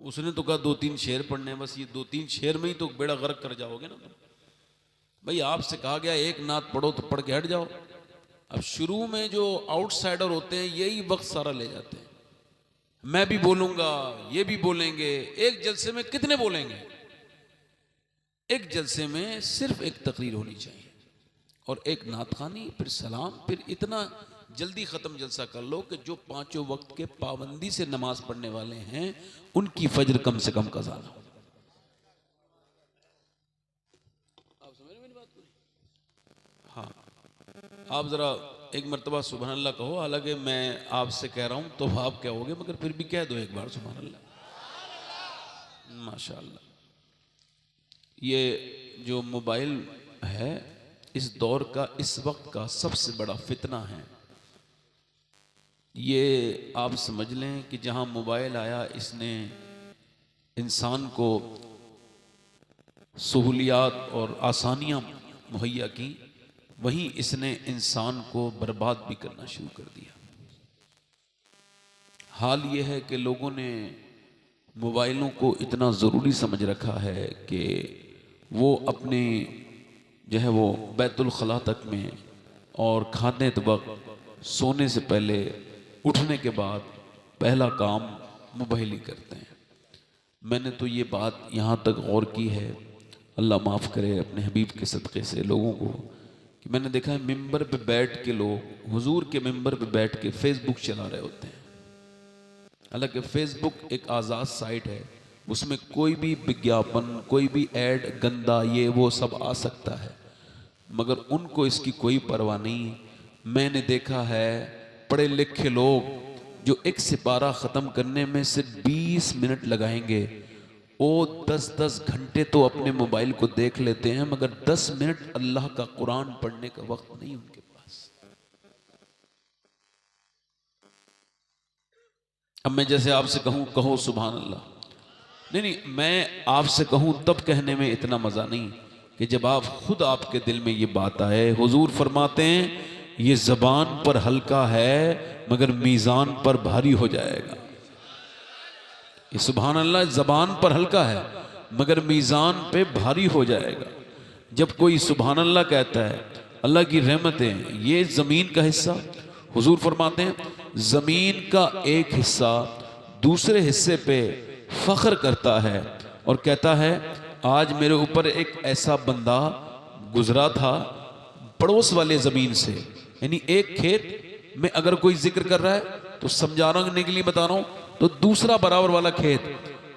उसने तो कहा 2-3 शेर पढ़ने हैं, बस ये 2-3 शेर में ही तो बेड़ा गर्क कर जाओगे ना तुम। भाई आपसे कहा गया एक नात पढ़ो तो पढ़ के हट जाओ। अब शुरू में जो आउटसाइडर होते हैं यही वक्त सारा ले जाते हैं। मैं भी बोलूंगा, ये भी बोलेंगे, एक जलसे में कितने बोलेंगे? एक जलसे में सिर्फ एक तकरीर होनी चाहिए और एक नात खानी, फिर सलाम, फिर इतना जल्दी ख़त्म जलसा कर लो कि जो 5 वक्त के पाबंदी से नमाज पढ़ने वाले हैं उनकी फजर कम से कम कज़ा ना हो। आप समझ रहे मेरी बात को? हाँ, आप ज़रा एक मरतबा सुबहान अल्लाह कहो। हालांकि मैं आपसे कह रहा हूँ तो आप कहोगे, मगर फिर भी कह दो एक बार सुबहान अल्लाह, माशाअल्लाह। ये जो मोबाइल है इस दौर का, इस वक्त का सबसे बड़ा फितना है। ये आप समझ लें कि जहां मोबाइल आया इसने इंसान को सहूलियात और आसानियां मुहैया की, वहीं इसने इंसान को बर्बाद भी करना शुरू कर दिया। हाल ये है कि लोगों ने मोबाइलों को इतना ज़रूरी समझ रखा है कि वो अपने जो है वो बैतुल खला तक में और खाने वक्त, सोने से पहले, उठने के बाद पहला काम मोबाइल ही करते हैं। मैंने तो ये बात यहाँ तक गौर की है, अल्लाह माफ़ करे अपने हबीब के सदक़े से लोगों को, कि मैंने देखा है मिंबर पे बैठ के लोग, हुजूर के मिंबर पे बैठ के फेसबुक चला रहे होते हैं। हालांकि फेसबुक एक आज़ाद साइट है, उसमें कोई भी विज्ञापन, कोई भी ऐड गंदा ये वो सब आ सकता है, मगर उनको इसकी कोई परवाह नहीं। मैंने देखा है पढ़े लिखे लोग जो एक सिपारा ख़त्म करने में सिर्फ 20 मिनट लगाएंगे, वो 10-10 घंटे तो अपने मोबाइल को देख लेते हैं, मगर 10 मिनट अल्लाह का कुरान पढ़ने का वक्त नहीं उनके पास। अब मैं जैसे आपसे कहूं कहो सुभान अल्लाह, नहीं, मैं आपसे कहूं तब कहने में इतना मज़ा नहीं कि जब आप खुद आपके दिल में ये बात आए। हुजूर फरमाते हैं ये ज़बान पर हल्का है मगर मीज़ान पर भारी हो जाएगा। ये सुभान अल्लाह ज़बान पर हल्का है मगर मीज़ान पे भारी हो जाएगा। जब कोई सुभान अल्लाह कहता है, अल्लाह की रहमतें, ये ज़मीन का हिस्सा, हुजूर फरमाते हैं ज़मीन का एक हिस्सा दूसरे हिस्से पे फ़ख्र करता है और कहता है आज मेरे ऊपर एक ऐसा बंदा गुजरा था पड़ोस वाले ज़मीन से, यानी एक खेत में अगर कोई जिक्र कर रहा है तो समझाने के लिए बता रहा हूं, तो दूसरा बराबर वाला खेत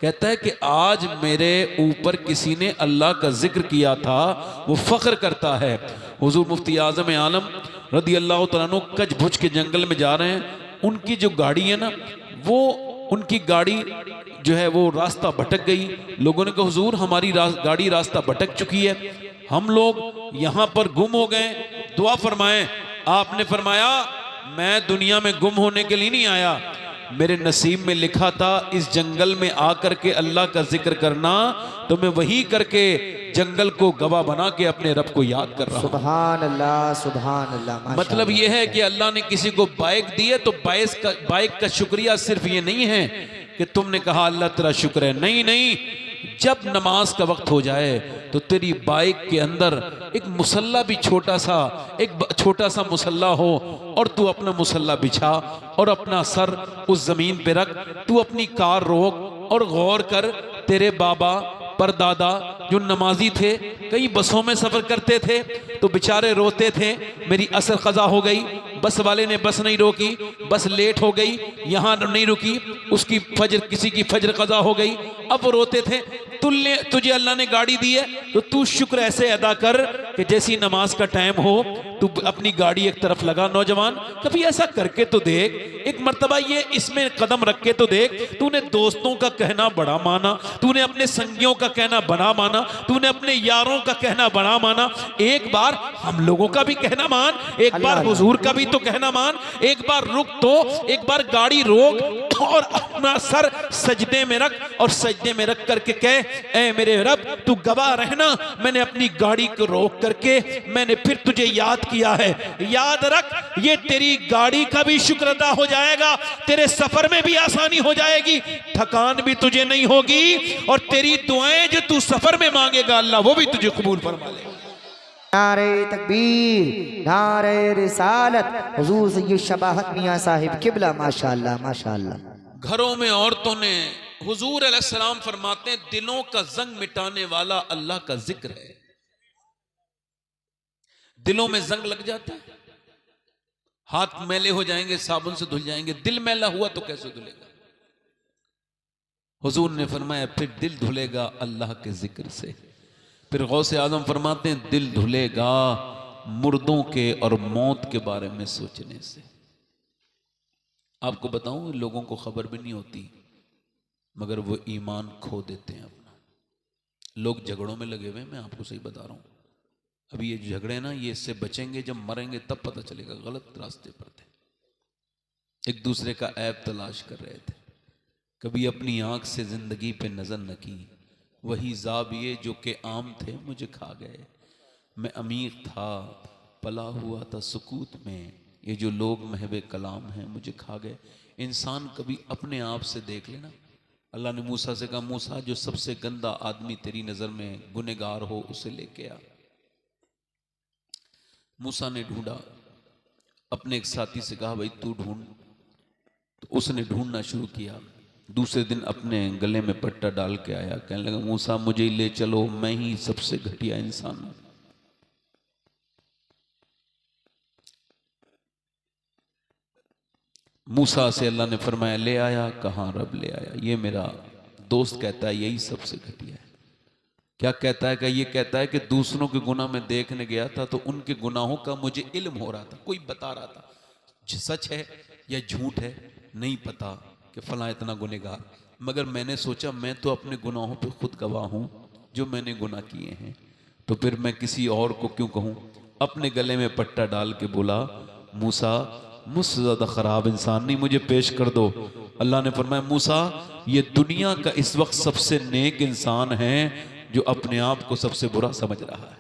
कहता है कि आज मेरे ऊपर किसी ने अल्लाह का जिक्र किया था, वो फ़ख्र करता है। हुजूर मुफ्ती आज़म आलम रदी अल्लाह तआला अन्हु कच्छ भुज के जंगल में जा रहे हैं, उनकी जो गाड़ी है ना, वो उनकी गाड़ी जो है वो रास्ता भटक गई। लोगों ने कहा हुजूर हमारी गाड़ी रास्ता भटक चुकी है, हम लोग यहाँ पर गुम हो गए, दुआ फरमाएं। आपने फरमाया मैं दुनिया में गुम होने के लिए नहीं आया, मेरे नसीब में लिखा था इस जंगल में आकर के अल्लाह का जिक्र करना, तो मैं वही करके जंगल को गवाह बना के अपने रब को याद कर रहा हूं। सुभान अल्लाह, सुभान अल्लाह। मतलब यह है कि अल्लाह ने किसी को बाइक दी है तो बाइक का शुक्रिया सिर्फ ये नहीं है कि तुमने कहा अल्लाह तेरा शुक्र है, नहीं नहीं, जब नमाज का वक्त हो जाए तो तेरी बाइक के अंदर एक मुसल्ला भी छोटा सा मुसल्ला हो और तू अपना मुसल्ला बिछा और अपना सर उस जमीन पे रख, तू अपनी कार रोक और गौर कर, तेरे बाबा परदादा जो नमाजी थे, कई बसों में सफर करते थे तो बेचारे रोते थे मेरी असर कज़ा हो गई, बस वाले ने बस नहीं रोकी, बस लेट हो गई, यहाँ नहीं रुकी, उसकी फजर, किसी की फजर कज़ा हो गई, अब रोते थे। तुझे अल्लाह ने गाड़ी दी है तो तू शुक्र ऐसे अदा कर कि जैसी नमाज का टाइम हो तू अपनी गाड़ी एक तरफ लगा। नौजवान कभी ऐसा करके तो देख, एक मर्तबा ये इसमें कदम रख के तो देख। तूने दोस्तों का कहना बड़ा माना, तूने अपने संगियों का कहना बड़ा माना, तूने अपने यारों का कहना बड़ा माना, एक बार हम लोगों का भी कहना मान, एक बार हुजूर का भी तो कहना मान, एक बार रुक तो, एक बार गाड़ी रोक और अपना सर सजदे में रख और सजदे में रख करके कह ऐ मेरे रब तू गवाह रहना, मैंने अपनी गाड़ी को रोक करके मैंने फिर तुझे याद किया है। याद रख, ये तेरी गाड़ी का भी शुक्र अदा हो जाएगा, तेरे सफर में भी आसानी हो जाएगी, थकान भी तुझे नहीं होगी, और तेरी दुआएं जो तू सफर में मांगेगा अल्लाह वो भी तुझे कबूल फरमा लेगा। नारे तकबीर, नारे रिसालत, हुजूर सैयद शबाहत मियां साहिब किबला, माशाअल्लाह माशाअल्लाह। घरों में औरतों ने, हुजूर अलैहिस्सलाम फरमाते हैं, दिलों का जंग मिटाने वाला अल्लाह का जिक्र है। दिलों में जंग लग जाता है, हाथ मैले हो जाएंगे, साबुन से धुल जाएंगे, दिल मैला हुआ तो कैसे धुलेगा? हुजूर ने फरमाया फिर दिल धुलेगा अल्लाह के जिक्र से। फिर गौसे आजम फरमाते हैं दिल धुलेगा मुर्दों के और मौत के बारे में सोचने से। आपको बताऊं, लोगों को खबर भी नहीं होती मगर वो ईमान खो देते हैं अपना। लोग झगड़ों में लगे हुए, मैं आपको सही बता रहा हूं। अभी ये झगड़े ना, ये इससे बचेंगे जब मरेंगे तब पता चलेगा, गलत रास्ते पर थे, एक दूसरे का ऐब तलाश कर रहे थे। कभी अपनी आंख से जिंदगी पे नजर न की, वही ज़ाबिये जो के आम थे मुझे खा गए। मैं अमीर था, पला हुआ था सुकूत में, ये जो लोग महबे कलाम हैं मुझे खा गए। इंसान कभी अपने आप से देख लेना। अल्लाह ने मूसा से कहा, मूसा जो सबसे गंदा आदमी तेरी नज़र में गुनहगार हो उसे लेके आ। मूसा ने ढूंढा, अपने एक साथी से कहा भाई तू ढूंढ, तो उसने ढूंढना शुरू किया। दूसरे दिन अपने गले में पट्टा डाल के आया, कहने लगा मूसा मुझे ले चलो, मैं ही सबसे घटिया इंसान हूं। मूसा से अल्लाह ने फरमाया ले आया, कहाँ रब ले आया, ये मेरा दोस्त कहता है यही सबसे घटिया है। क्या कहता है? ये कहता है कि दूसरों के गुनाह में देखने गया था तो उनके गुनाहों का मुझे इल्म हो रहा था, कोई बता रहा था, सच है या झूठ है नहीं पता कि फला इतना गुनहगार, मगर मैंने सोचा मैं तो अपने गुनाहों पे खुद गवाह हूं जो मैंने गुनाह किए हैं, तो फिर मैं किसी और को क्यों कहूं। अपने गले में पट्टा डाल के बोला मूसा मुझसे ज्यादा खराब इंसान नहीं, मुझे पेश कर दो। अल्लाह ने फरमाया मूसा ये दुनिया का इस वक्त सबसे नेक इंसान है जो अपने आप को सबसे बुरा समझ रहा है।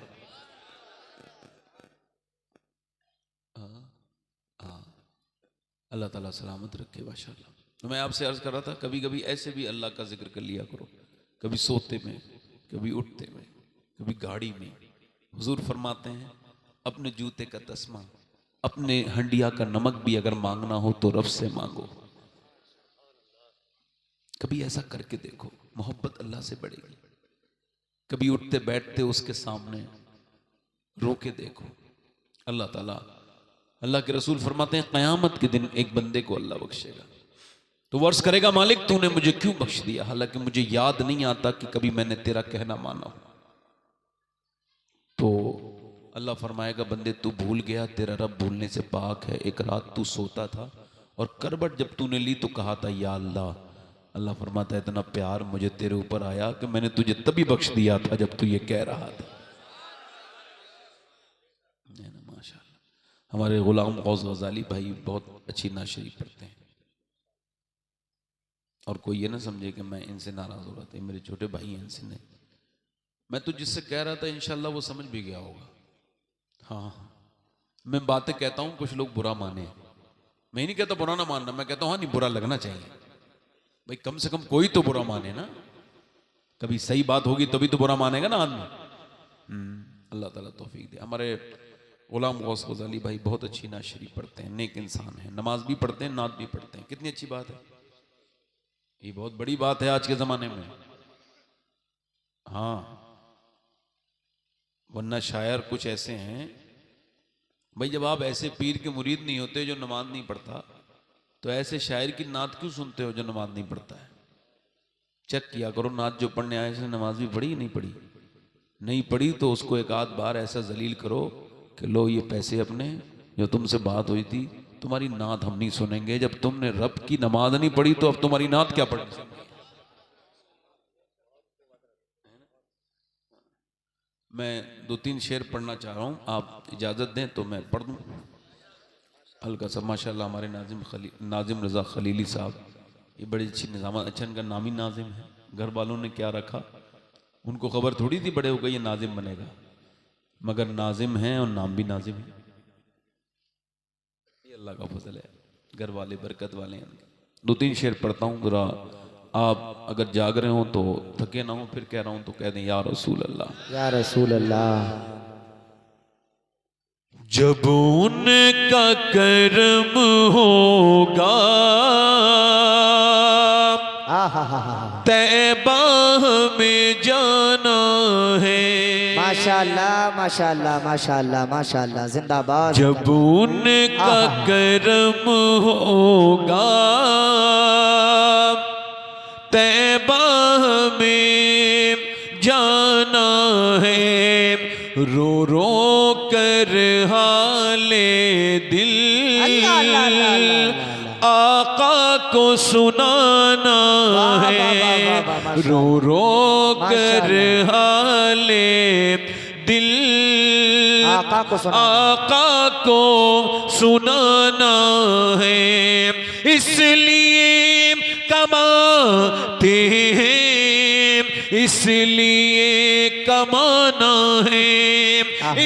अल्लाह ताला सलामत रखे माशाअल्लाह। तो मैं आपसे अर्ज कर रहा था कभी कभी ऐसे भी अल्लाह का जिक्र कर लिया करो, कभी सोते में, कभी उठते में, कभी गाड़ी में। हुजूर फरमाते हैं अपने जूते का तस्मा, अपने हंडिया का नमक भी अगर मांगना हो तो रब से मांगो। कभी ऐसा करके देखो, मोहब्बत अल्लाह से बढ़ेगी। कभी उठते बैठते उसके सामने रो के देखो। अल्लाह ताला, अल्लाह के रसूल फरमाते हैं क़यामत के दिन एक बंदे को अल्लाह बख्शेगा तो वो अर्ज करेगा मालिक तूने मुझे क्यों बख्श दिया, हालांकि मुझे याद नहीं आता कि कभी मैंने तेरा कहना माना हो। तो अल्लाह फरमाएगा बंदे तू भूल गया, तेरा रब भूलने से पाक है। एक रात तू सोता था और करबट जब तूने ली तो कहा था या अल्लाह। अल्लाह फरमाता है इतना प्यार मुझे तेरे ऊपर आया कि मैंने तुझे तभी बख्श दिया था जब तू ये कह रहा था। माशाअल्लाह हमारे गुलाम गौस गजाली भाई बहुत अच्छी नाशरी पढ़ते हैं और कोई ये ना समझे कि मैं इनसे नाराज हो रहा था, मेरे छोटे भाई हैं इनसे नहीं। मैं तो जिससे कह रहा था इंशाल्लाह वो समझ भी गया होगा। हाँ मैं बातें कहता हूँ कुछ लोग बुरा माने, मैं ही नहीं कहता बुरा ना मानना, मैं कहता हूँ हाँ नहीं बुरा लगना चाहिए भाई, कम से कम कोई तो बुरा माने ना, कभी सही बात होगी तभी तो बुरा मानेगा ना आदमी। अल्लाह ताला तौफीक दे। हमारे गुलाम गौस गजाली भाई बहुत अच्छी नात शरीफ पढ़ते हैं, नेक इंसान है, नमाज भी पढ़ते हैं, नात भी पढ़ते हैं। कितनी अच्छी बात है, ये बहुत बड़ी बात है आज के जमाने में। हाँ वरना शायर कुछ ऐसे हैं भाई, जब आप ऐसे पीर के मुरीद नहीं होते जो नमाज नहीं पढ़ता तो ऐसे शायर की नात क्यों सुनते हो जो नमाज नहीं पढ़ता है। चेक किया करो नात जो पढ़ने आए इसने नमाज भी पढ़ी नहीं पढ़ी, नहीं पढ़ी तो उसको एक आध बार ऐसा जलील करो कि लो ये पैसे अपने, जो तुमसे बात हुई थी तुम्हारी नात हम नहीं सुनेंगे, जब तुमने रब की नमाज नहीं पढ़ी तो अब तुम्हारी नात क्या पढ़नी। मैं 2-3 शेर पढ़ना चाह रहा हूँ, आप इजाज़त दें तो मैं पढ़ दूँ हल्का सा। माशाल्लाह हमारे नाजिम रज़ा खलीली साहब, ये बड़ी अच्छी निज़ाम, अच्छा इनका नाम ही नाजिम है, घर वालों ने क्या रखा उनको खबर थोड़ी थी बड़े होकर ये नाजिम बनेगा, मगर नाजिम हैं और नाम भी नाजिम है। अल्लाह का फजल है, घर वाले बरकत वाले हैं। 2-3 शेर पढ़ता हूँ, जरा आप अगर जाग रहे हो तो थके ना हो, फिर कह रहा हूँ तो कह दें या रसूल अल्लाह। या रसूल अल्लाह। जब उनका करम होगा तैबा में जाना है। माशाअल्लाह माशाअल्लाह माशाअल्लाह माशाअल्लाह, जिंदाबाद। जब उनका करम होगा तैबा में जाना है, रो रो कर हाले दिल आका को सुनाना है, रो रो कर हाले दिल आका को सुनाना है। इसलिए कमाते हैं, इसलिए कमाना है,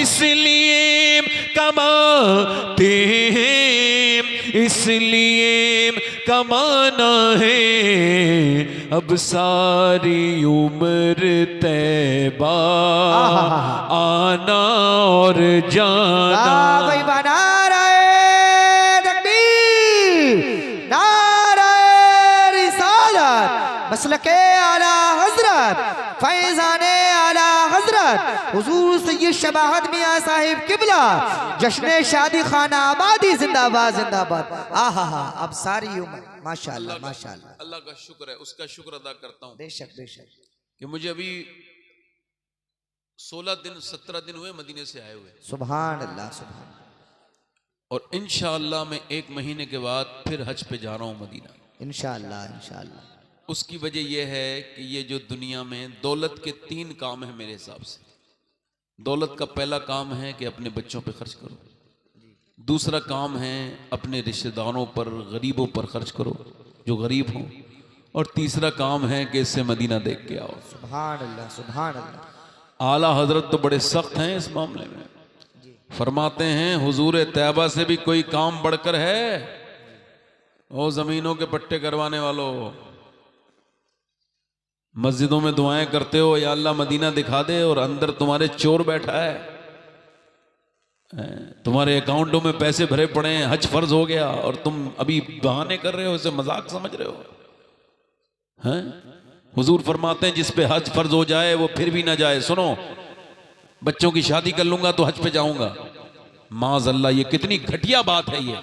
इसलिए कमाते हैं, इसलिए कमाना है। अब सारी उम्र तैबा आना और जाना। भाई बना रहे तकबीर, नारे रिसालत, मसलके आला हजरत, फैजाने आला हजरत हुजूर सैयद शबाहत मियां साहिब किबला, जश्न शादी खाना आबादी जिंदाबाद जिंदाबाद। आहा, अब सारी उम्र माशाअल्लाह माशाअल्लाह। अल्लाह का शुक्र है, उसका शुक्र अदा करता हूँ बेशक बेशक कि मुझे अभी 16 दिन 17 दिन हुए मदीने से आए हुए, सुभान अल्लाह सुभान। और इंशाअल्लाह मैं 1 महीने के बाद फिर हज पे जा रहा हूँ मदीना, इंशाअल्लाह इंशाअल्लाह। उसकी वजह यह है कि ये जो दुनिया में दौलत के 3 काम हैं मेरे हिसाब से। दौलत का पहला काम है कि अपने बच्चों पे खर्च करो, दूसरा काम है अपने रिश्तेदारों पर, गरीबों पर खर्च करो जो गरीब हों, और तीसरा काम है कि इससे मदीना देख के आओ। सुभान अल्लाह सुभान अल्लाह। आला हजरत तो बड़े सख्त हैं इस मामले में, फरमाते हैं हुजूर तैयबा से भी कोई काम बढ़कर है। ओ जमीनों के पट्टे करवाने वालों, मस्जिदों में दुआएं करते हो या अल्लाह मदीना दिखा दे, और अंदर तुम्हारे चोर बैठा है, तुम्हारे अकाउंटों में पैसे भरे पड़े हैं, हज फर्ज हो गया और तुम अभी बहाने कर रहे हो, इसे मजाक समझ रहे हो हैं? हुजूर फरमाते हैं जिस पे हज फर्ज हो जाए वो फिर भी ना जाए। सुनो, बच्चों की शादी कर लूंगा तो हज पे जाऊंगा, माज़अल्लाह, ये कितनी घटिया बात है ये।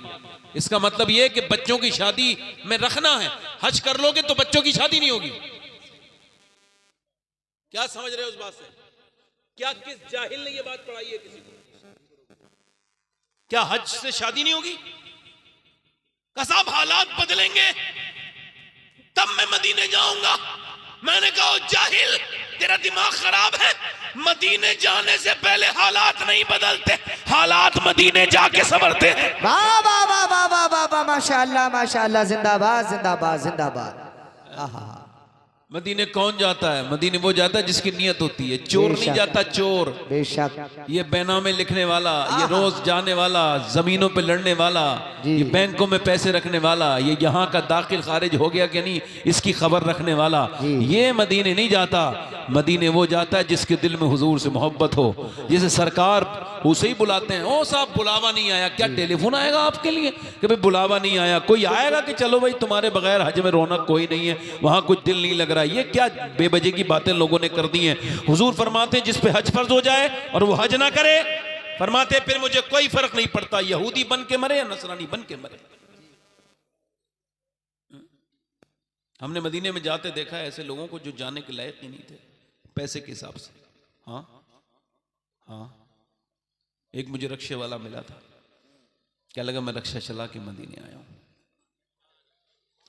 इसका मतलब ये कि बच्चों की शादी में रखना है, हज कर लोगे तो बच्चों की शादी नहीं होगी। क्या समझ रहे हो उस बात से? क्या किस जाहिल ने ये बात पढ़ाई है किसी को? क्या हज से शादी नहीं होगी? कसब हालात बदलेंगे तब मैं मदीने जाऊंगा। मैंने कहा जाहिल, तेरा दिमाग खराब है, मदीने जाने से पहले हालात नहीं बदलते, हालात मदीने जाके संवरते हैं। वाह वाह वाह वाह वाह वाह वाह, माशाअल्लाह माशाअल्लाह, जिंदाबाद जिंदाबाद जिंदाबाद। आहा, मदीने कौन जाता है? मदीने वो जाता है जिसकी नियत होती है, चोर नहीं जाता। चोर, बेशक, ये बैनामे लिखने वाला, ये रोज जाने वाला, जमीनों पे लड़ने वाला, ये बैंकों में पैसे रखने वाला, ये यहाँ का दाखिल खारिज हो गया कि नहीं इसकी खबर रखने वाला, ये मदीने नहीं जाता। मदीने वो जाता है जिसके दिल में हुजूर से मोहब्बत हो, जिसे सरकार उसे ही बुलाते हैं। ओ साहब बुलावा नहीं आया, क्या टेलीफोन आएगा आपके लिए कि भाई बुलावा नहीं आया? कोई आएगा कि चलो भाई तुम्हारे बगैर हज में रौनक कोई नहीं है, वहां कुछ दिल नहीं लग रहा? ये क्या बेवजह की बातें लोगों ने कर दी हैं। हुजूर फरमाते हैं जिस पे हज फर्ज हो जाए और वो हज ना करे, फरमाते फिर मुझे कोई फर्क नहीं पड़ता यहूदी बन के मरे या नसरानी बन के मरे। हमने मदीने में जाते देखा है ऐसे लोगों को जो जाने के लायक ही नहीं थे पैसे के हिसाब से। हाँ हाँ, एक मुझे रक्षे वाला मिला था, क्या लगा मैं रक्षा चला के मदीने आया हूं।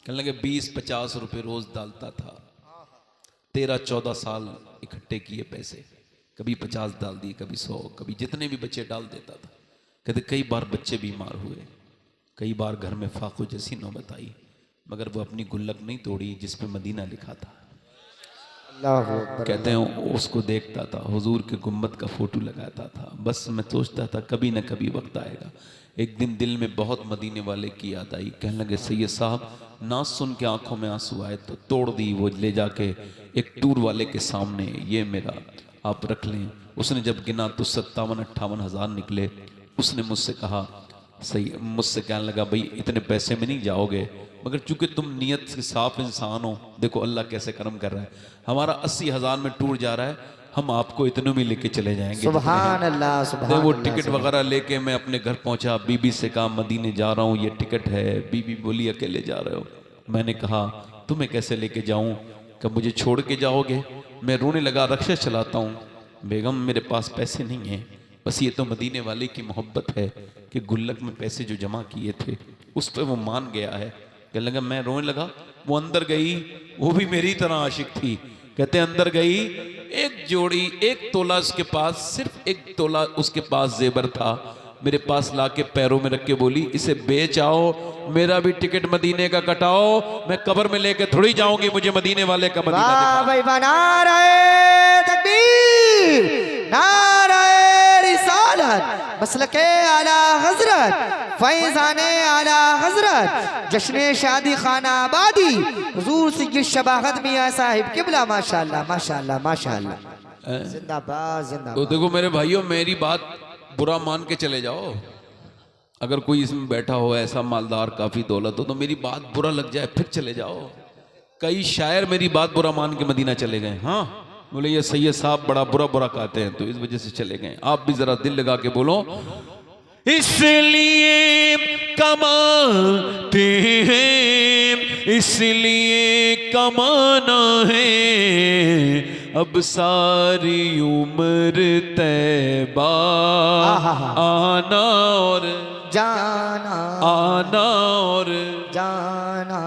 कहने लगे 20-50 रुपए रोज डालता था, 13-14 साल इकट्ठे किए पैसे, कभी 50 डाल दिए, कभी 100, कभी जितने भी बच्चे डाल देता था। कहते कई बार बच्चे बीमार हुए, कई बार घर में फाकू जैसी नौबत आई, मगर वो अपनी गुल्लक नहीं तोड़ी जिस पे मदीना लिखा था। अल्लाहु अकबर। कहते हैं उसको देखता था, हुजूर के गुम्बद का फोटो लगाता था। बस मैं सोचता था कभी ना कभी वक्त आएगा। एक दिन दिल में बहुत मदीने वाले की याद आई। कहने लगे सैयद साहब, ना सुन के आंखों में आंसू आए तो तोड़ दी वो ले जाके एक टूर वाले के सामने, ये मेरा आप रख लें। उसने जब गिना तो 57-58 हज़ार निकले। उसने मुझसे कहा, सही मुझसे कहने लगा भाई इतने पैसे में नहीं जाओगे, मगर चूंकि तुम नियत से साफ इंसान हो, देखो अल्लाह कैसे करम कर रहा है। हमारा 80 हज़ार में टूर जा रहा है, हम आपको इतने में लेके चले जाएंगे। सुभान अल्लाह, सुभान तो वो अल्लाह, टिकट वगैरह लेके मैं अपने घर पहुंचा। बीबी से कहा मदीने जा रहा हूँ, ये टिकट है। बीबी बोली अकेले जा रहे हो? मैंने कहा तुम्हें कैसे लेके जाऊँ? कि मुझे छोड़ के जाओगे? मैं रोने लगा, रक्षा चलाता हूँ। बेगम मेरे पास पैसे नहीं है, बस ये तो मदीने वाले की मोहब्बत है कि गुल्लक में पैसे जो जमा किए थे उस पर वो मान गया है। कहने लगा, मैं रोने लगा। वो अंदर गई, वो भी मेरी तरह आशिक थी। कहते अंदर गई, एक जोड़ी 1 तोला उसके पास, सिर्फ 1 तोला उसके पास जेबर था। मेरे पास लाके पैरों में रख के बोली इसे बेच आओ, मेरा भी टिकट मदीने का कटाओ, मैं कब्र में लेके थोड़ी जाऊंगी, मुझे मदीने वाले का मदीना वाह दिखा। भाई वाह, नारे तकबीर, नारे रिसालत, मसलके आला हजरत, फैजाने आला हजरत, जश्न शादी खाना आबादी, हुजूर सैयद शबाहत मियां साहिब किबला। माशाअल्लाह माशाअल्लाह माशाअल्लाह, जिंदाबाद जिंदाबाद। तो देखो मेरे भाइयों, मेरी बात बुरा मान के चले जाओ। अगर कोई इसमें बैठा हो ऐसा मालदार, काफी दौलत हो, तो मेरी बात बुरा लग जाए फिर चले जाओ। कई शायर मेरी बात बुरा मान के मदीना चले गए। हाँ, बोले ये सैयद साहब बड़ा बुरा बुरा कहते हैं, तो इस वजह से चले गए। आप भी जरा दिल लगा के बोलो, इसलिए कमाते हैं, इसलिए कमाना है, अब सारी उम्र तैबा आना और जाना, आना और जाना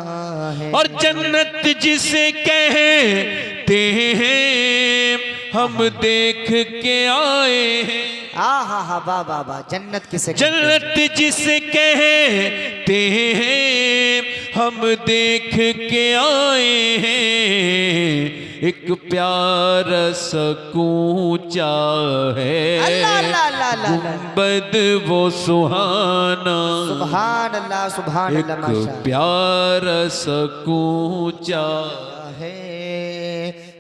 है। और जन्नत जिसे कहते हैं हम देख के आए हैं। हा वाह वाह वाह, जन्नत किसे कहते हैं? जन्नत जिसे कहते हैं हम देख के आए हैं, एक प्यारा सकूचा है, अल्लाह अल्लाह अल्लाह अल्लाह, गुंबद वो सुहाना, सुभान अल्लाह सुभान अल्लाह, एक माशाअल्लाह प्यारा सकूचा है,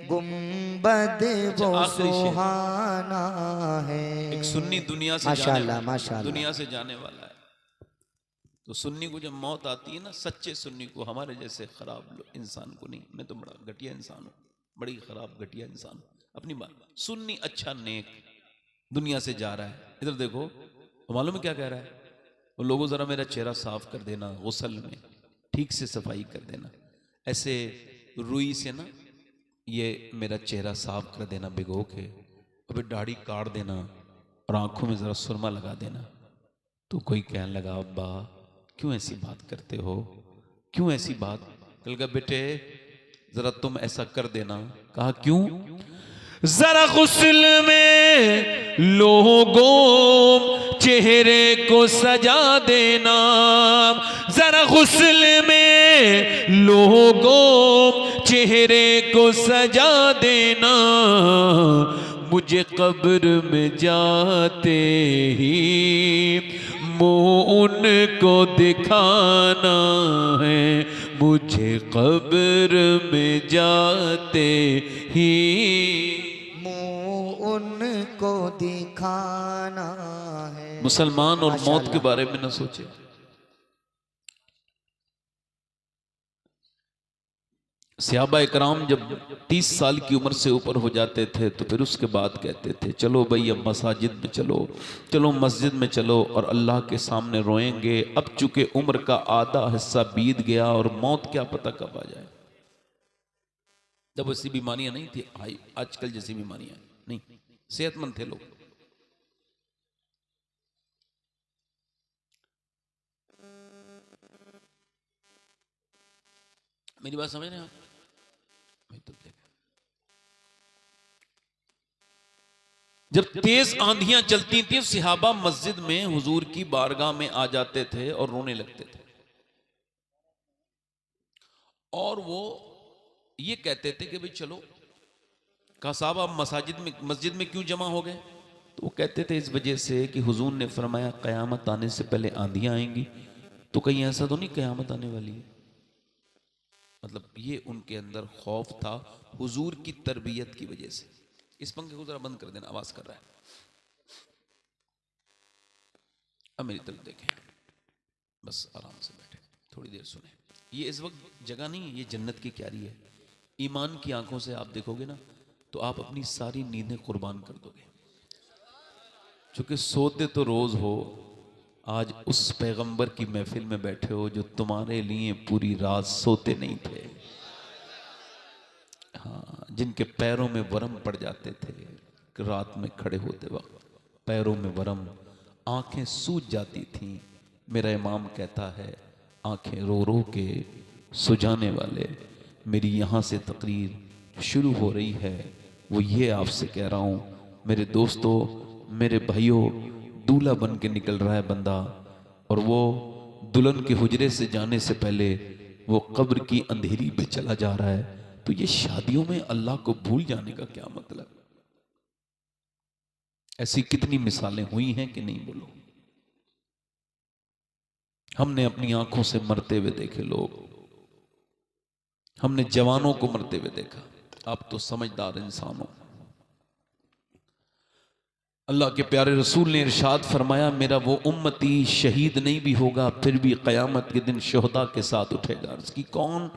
गुंबद वो आखिरी शेर। सुहाना है। एक सुन्नी दुनिया से माशाअल्लाह जाने, माशाअल्लाह, दुनिया से जाने वाला है। तो सुन्नी को जब मौत आती है ना, सच्चे सुन्नी को, हमारे जैसे खराब इंसान को नहीं। मैं तो बड़ा घटिया इंसान हूँ, बड़ी खराब घटिया इंसान हूँ। अपनी बात, सुन्नी अच्छा नेक दुनिया से जा रहा है। इधर देखो, मालूम है क्या कह रहा है वो? लोगों जरा मेरा चेहरा साफ कर देना, गुस्ल में ठीक से सफाई कर देना, ऐसे रुई से ना ये मेरा चेहरा साफ कर देना भिगो के, अबे दाढ़ी काट देना और आंखों में जरा सुरमा लगा देना। तो कोई कहने लगा अब्बा क्यों ऐसी बात करते हो, क्यों ऐसी बात? कल का बेटे जरा तुम ऐसा कर देना। कहा क्यों? जरा गुस्ल में लोगों चेहरे को सजा देना, जरा गुस्ल में लोगों चेहरे को सजा देना, मुझे कब्र में जाते ही मुँह उनको दिखाना है, मुझे कब्र में जाते ही मुँह उनको दिखाना है। मुसलमान और मौत के बारे में न सोचे। सहाबा इकराम जब 30 साल की उम्र से ऊपर हो जाते थे तो फिर उसके बाद कहते थे चलो भाई अब मसाजिद में चलो, चलो मस्जिद में चलो और अल्लाह के सामने रोएंगे। अब चूंकि उम्र का आधा हिस्सा बीत गया और मौत क्या पता कब आ जाए। जब ऐसी बीमारियां नहीं थी आजकल जैसी बीमारियां नहीं, सेहतमंद थे लोग। मेरी बात समझ रहे हैं आप? जब तेज आंधियां चलती थी सहाबा मस्जिद में हुजूर की बारगाह में आ जाते थे और रोने लगते थे, और वो ये कहते थे कि भाई चलो कहा साहब आप मस्जिद में क्यों जमा हो गए? तो वो कहते थे इस वजह से कि हुजूर ने फरमाया क़यामत आने से पहले आंधियां आएंगी, तो कहीं ऐसा तो नहीं क़यामत आने वाली है। मतलब ये उनके अंदर खौफ था हुजूर की तरबियत की वजह से। इस पंखे को जरा बंद कर देना, आवाज कर रहा है। अब मेरी तरफ देखें, बस आराम से बैठे, थोड़ी देर सुने। ये इस वक्त जगह नहीं है, ये जन्नत की क्यारी है। ईमान की आंखों से आप देखोगे ना तो आप अपनी सारी नींदें कुर्बान कर दोगे। चूंकि सोते तो रोज हो, आज उस पैगंबर की महफिल में बैठे हो जो तुम्हारे लिए पूरी रात सोते नहीं थे। हाँ, जिनके पैरों में वरम पड़ जाते थे रात में खड़े होते वक्त, पैरों में वरम, आंखें सूज जाती थीं। मेरा इमाम कहता है आंखें रो रो के सुजाने वाले। मेरी यहाँ से तकरीर शुरू हो रही है, वो ये आपसे कह रहा हूँ मेरे दोस्तों, मेरे भाइयों, दूल्हा बन के निकल रहा है बंदा, और वो दुल्हन के हुजरे से जाने से पहले वो कब्र की अंधेरी पे चला जा रहा है। तो ये शादियों में अल्लाह को भूल जाने का क्या मतलब? ऐसी कितनी मिसालें हुई हैं कि नहीं बोलो। हमने अपनी आंखों से मरते हुए देखे लोग, हमने जवानों को मरते हुए देखा। आप तो समझदार इंसान हो। अल्लाह के प्यारे रसूल ने इरशाद फरमाया मेरा वो उम्मती शहीद नहीं भी होगा फिर भी क़यामत के दिन शुहदा के साथ उठेगा। अर्ज़ की कौन?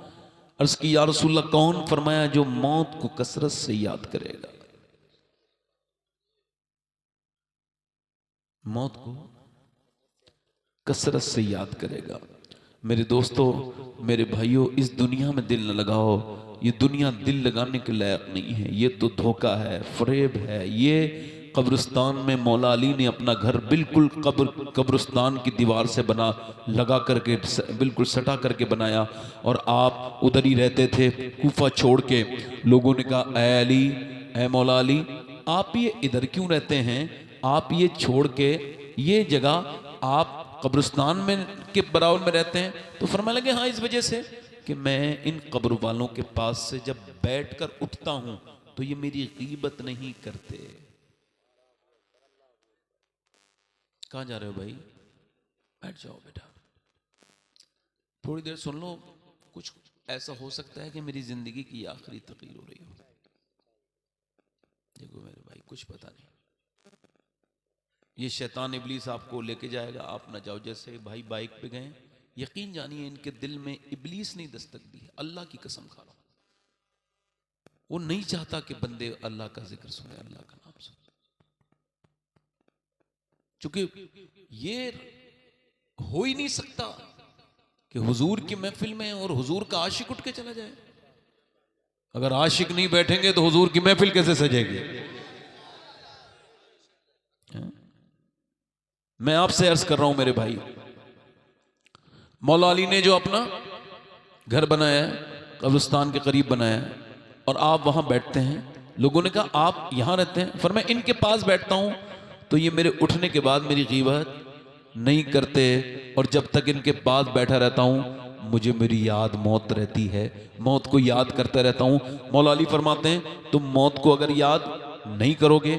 अर्ज़ की या रसूलल्लाह कौन? फरमाया जो मौत को कसरत से याद करेगा। मौत को कसरत से याद करेगा। मेरे दोस्तों, मेरे भाइयों, इस दुनिया में दिल न लगाओ। ये दुनिया दिल लगाने के लायक नहीं है। ये तो धोखा है, फरेब है। ये कब्रिस्तान में मौला अली ने अपना घर बिल्कुल कब्रिस्तान की दीवार से बना लगा करके बिल्कुल सटा करके बनाया, और आप उधर ही रहते थे कूफा छोड़ के। लोगों ने कहा ऐ अली, ऐ मौला अली, आप ये इधर क्यों रहते हैं? आप ये छोड़ के ये जगह आप कब्रिस्तान में के बराबर में रहते हैं। तो फरमाने लगे हाँ, इस वजह से कि मैं इन कब्र वालों के पास से जब बैठकर उठता हूं तो ये मेरी गीबत नहीं करते। कहां जा रहे हो भाई? बैठ जाओ बेटा, थोड़ी देर सुन लो। कुछ ऐसा हो सकता है कि मेरी जिंदगी की आखिरी तकरीर हो रही हो। देखो मेरे भाई, कुछ पता नहीं, ये शैतान इब्लीस आपको लेके जाएगा, आप ना जाओ। जैसे भाई बाइक पे गए, यकीन जानिए इनके दिल में इब्लीस ने दस्तक दी है। अल्लाह की कसम खा रहा हूं, वो नहीं चाहता कि बंदे अल्लाह का जिक्र सुने, अल्लाह का नाम सुने। चूंकि ये हो ही नहीं सकता कि हुजूर की महफिल में और हुजूर का आशिक उठ के चला जाए। अगर आशिक नहीं बैठेंगे तो हुजूर की महफिल कैसे सजेगी? मैं आपसे अर्ज कर रहा हूं मेरे भाई, मौला अली ने जो अपना घर बनाया है, कब्रिस्तान के करीब बनाया है, और आप वहां बैठते हैं। लोगों ने कहा आप यहां रहते हैं? फरमाया इनके पास बैठता हूं तो ये मेरे उठने के बाद मेरी गीबत नहीं करते, और जब तक इनके पास बैठा रहता हूं मुझे मेरी याद मौत रहती है, मौत को याद करता रहता हूं। मौला अली फरमाते हैं तुम मौत को अगर याद नहीं करोगे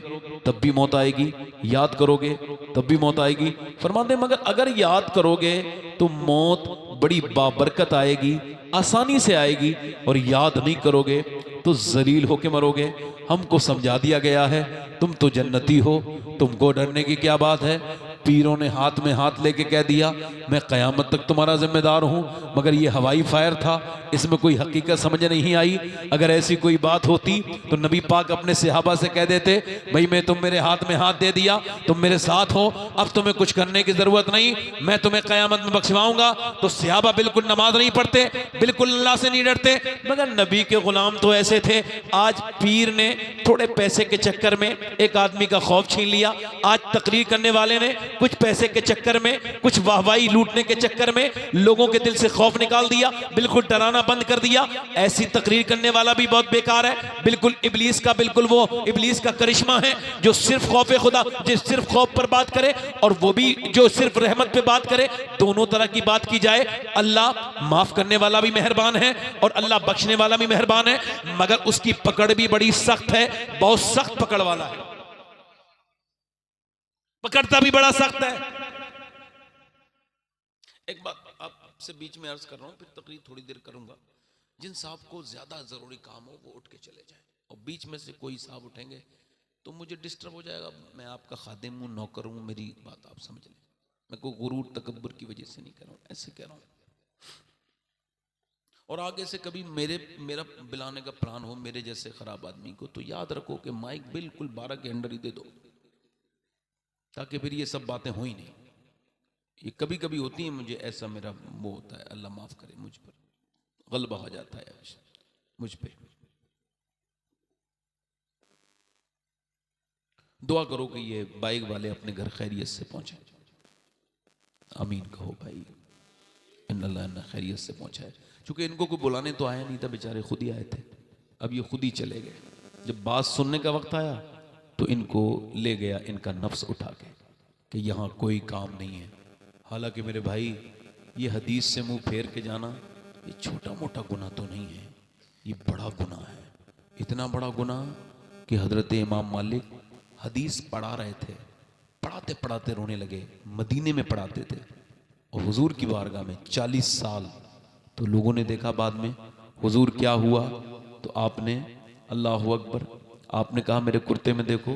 तब भी मौत आएगी, याद करोगे तब भी मौत आएगी। फरमाते हैं मगर अगर याद करोगे तो मौत बड़ी बाबरकत आएगी, आसानी से आएगी, और याद नहीं करोगे तो जलील होके मरोगे। हमको समझा दिया गया है तुम तो जन्नती हो, तुमको डरने की क्या बात है? पीरों ने हाथ में हाथ लेके कह दिया मैं क़यामत तक तुम्हारा जिम्मेदार हूं, मगर ये हवाई फायर था, इसमें कोई हकीकत समझ नहीं आई। अगर ऐसी कोई बात होती तो नबी पाक अपने सहाबा से कह देते भाई मैं तुम मेरे हाथ में हाथ दे दिया, तुम मेरे साथ हो, अब तुम्हें कुछ करने की जरूरत नहीं, मैं तुम्हें क़यामत में बख्शवाऊंगा। तो सहाबा बिल्कुल नमाज नहीं पढ़ते, बिल्कुल अल्लाह से नहीं डरते, मगर नबी के गुलाम तो ऐसे थे। आज पीर ने थोड़े पैसे के चक्कर में एक आदमी का खौफ छीन लिया। आज तकरीर करने वाले ने कुछ पैसे के चक्कर में, कुछ वाहवाही लूटने के चक्कर में लोगों के दिल से खौफ निकाल दिया, बिल्कुल डराना बंद कर दिया। ऐसी तकरीर करने वाला भी बहुत बेकार है, बिल्कुल इब्लीस का, बिल्कुल वो इब्लीस का करिश्मा है जो सिर्फ खौफ खुदा, जो सिर्फ खौफ पर बात करे, और वो भी जो सिर्फ रहमत पे बात करे। दोनों तरह की बात की जाए। अल्लाह माफ करने वाला भी मेहरबान है और अल्लाह बख्शने वाला भी मेहरबान है, मगर उसकी पकड़ भी बड़ी सख्त है, बहुत सख्त पकड़ वाला है, पकड़ता भी बड़ा सख्त है। एक बात आपसे बीच में अर्ज कर रहा हूं, फिर तकरीर थोड़ी देर करूंगा। जिन साहब को ज्यादा जरूरी काम हो वो उठ के चले जाए, और बीच में से कोई साहब उठेंगे तो मुझे डिस्टर्ब हो जाएगा। मैं आपका खादिम हूं, नौकर हूं, मेरी बात आप समझ लें। मैं कोई गुरूर तकब्बुर की वजह से नहीं कह रहा हूं, ऐसे कह रहा हूं। और आगे से कभी मेरा बुलाने का प्लान हो मेरे जैसे खराब आदमी को, तो याद रखो कि माइक बिल्कुल 12 के अंडर ही दे दो, ताकि फिर ये सब बातें हो ही नहीं। ये कभी कभी होती हैं, मुझे ऐसा मेरा वो होता है, अल्लाह माफ करे, मुझ पर गलबा हो जाता है मुझ पे। दुआ करो कि ये बाइक वाले अपने घर खैरियत से पहुंचे। आमीन कहो भाई, इन्नल्लाह खैरियत से पहुंचा है। चूंकि इनको कोई बुलाने तो आया नहीं था, बेचारे खुद ही आए थे, अब ये खुद ही चले गए। जब बात सुनने का वक्त आया तो इनको ले गया इनका नफ्स उठा के कि यहाँ कोई काम नहीं है। हालांकि मेरे भाई, ये हदीस से मुंह फेर के जाना ये छोटा मोटा गुनाह तो नहीं है, ये बड़ा गुनाह है। इतना बड़ा गुनाह कि हजरत इमाम मालिक हदीस पढ़ा रहे थे, पढ़ाते पढ़ाते रोने लगे। मदीने में पढ़ाते थे और हुजूर की बारगाह में 40 साल। तो लोगों ने देखा बाद में, हुजूर क्या हुआ? तो आपने अल्लाहु अकबर, आपने कहा मेरे कुर्ते में देखो।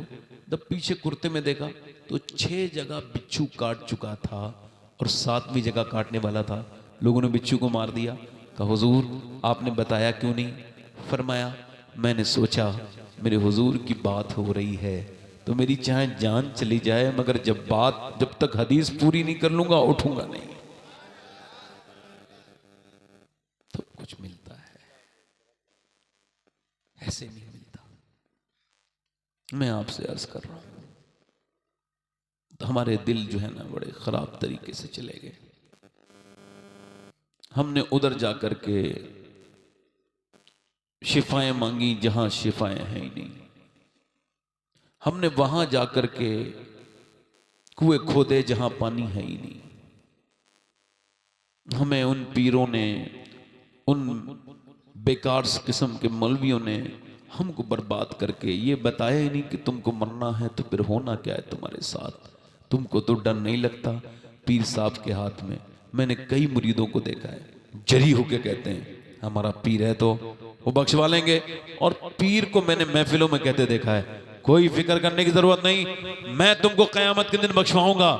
जब पीछे कुर्ते में देखा तो 6 जगह बिच्छू काट चुका था और 7वीं जगह काटने वाला था। लोगों ने बिच्छू को मार दिया। कहा हुजूर आपने बताया क्यों नहीं? फरमाया मैंने सोचा मेरे हुजूर की बात हो रही है तो मेरी चाहे जान चली जाए, मगर जब तक हदीस पूरी नहीं कर लूंगा उठूंगा नहीं। तो कुछ मिलता है, ऐसे नहीं मिलता। मैं आपसे अर्ज कर रहा हूं, तो हमारे दिल जो है ना बड़े खराब तरीके से चले गए। हमने उधर जाकर के शिफाएं मांगी जहां शिफाएं हैं ही नहीं। हमने वहां जाकर के कुएं खोदे जहां पानी है ही नहीं। हमें उन पीरों ने, उन बेकार किस्म के मौलवियों ने हमको बर्बाद करके ये बताया ही नहीं कि तुमको मरना है तो फिर होना क्या है तुम्हारे साथ। तुमको तो डर नहीं लगता पीर साहब के हाथ में। मैंने कई मुरीदों को देखा है, जरी होके कहते हैं हमारा पीर है तो वो बख्शवा लेंगे, और पीर को मैंने महफिलों में कहते देखा है कोई फिक्र करने की जरूरत नहीं, मैं तुमको कयामत के दिन बख्शवाऊंगा।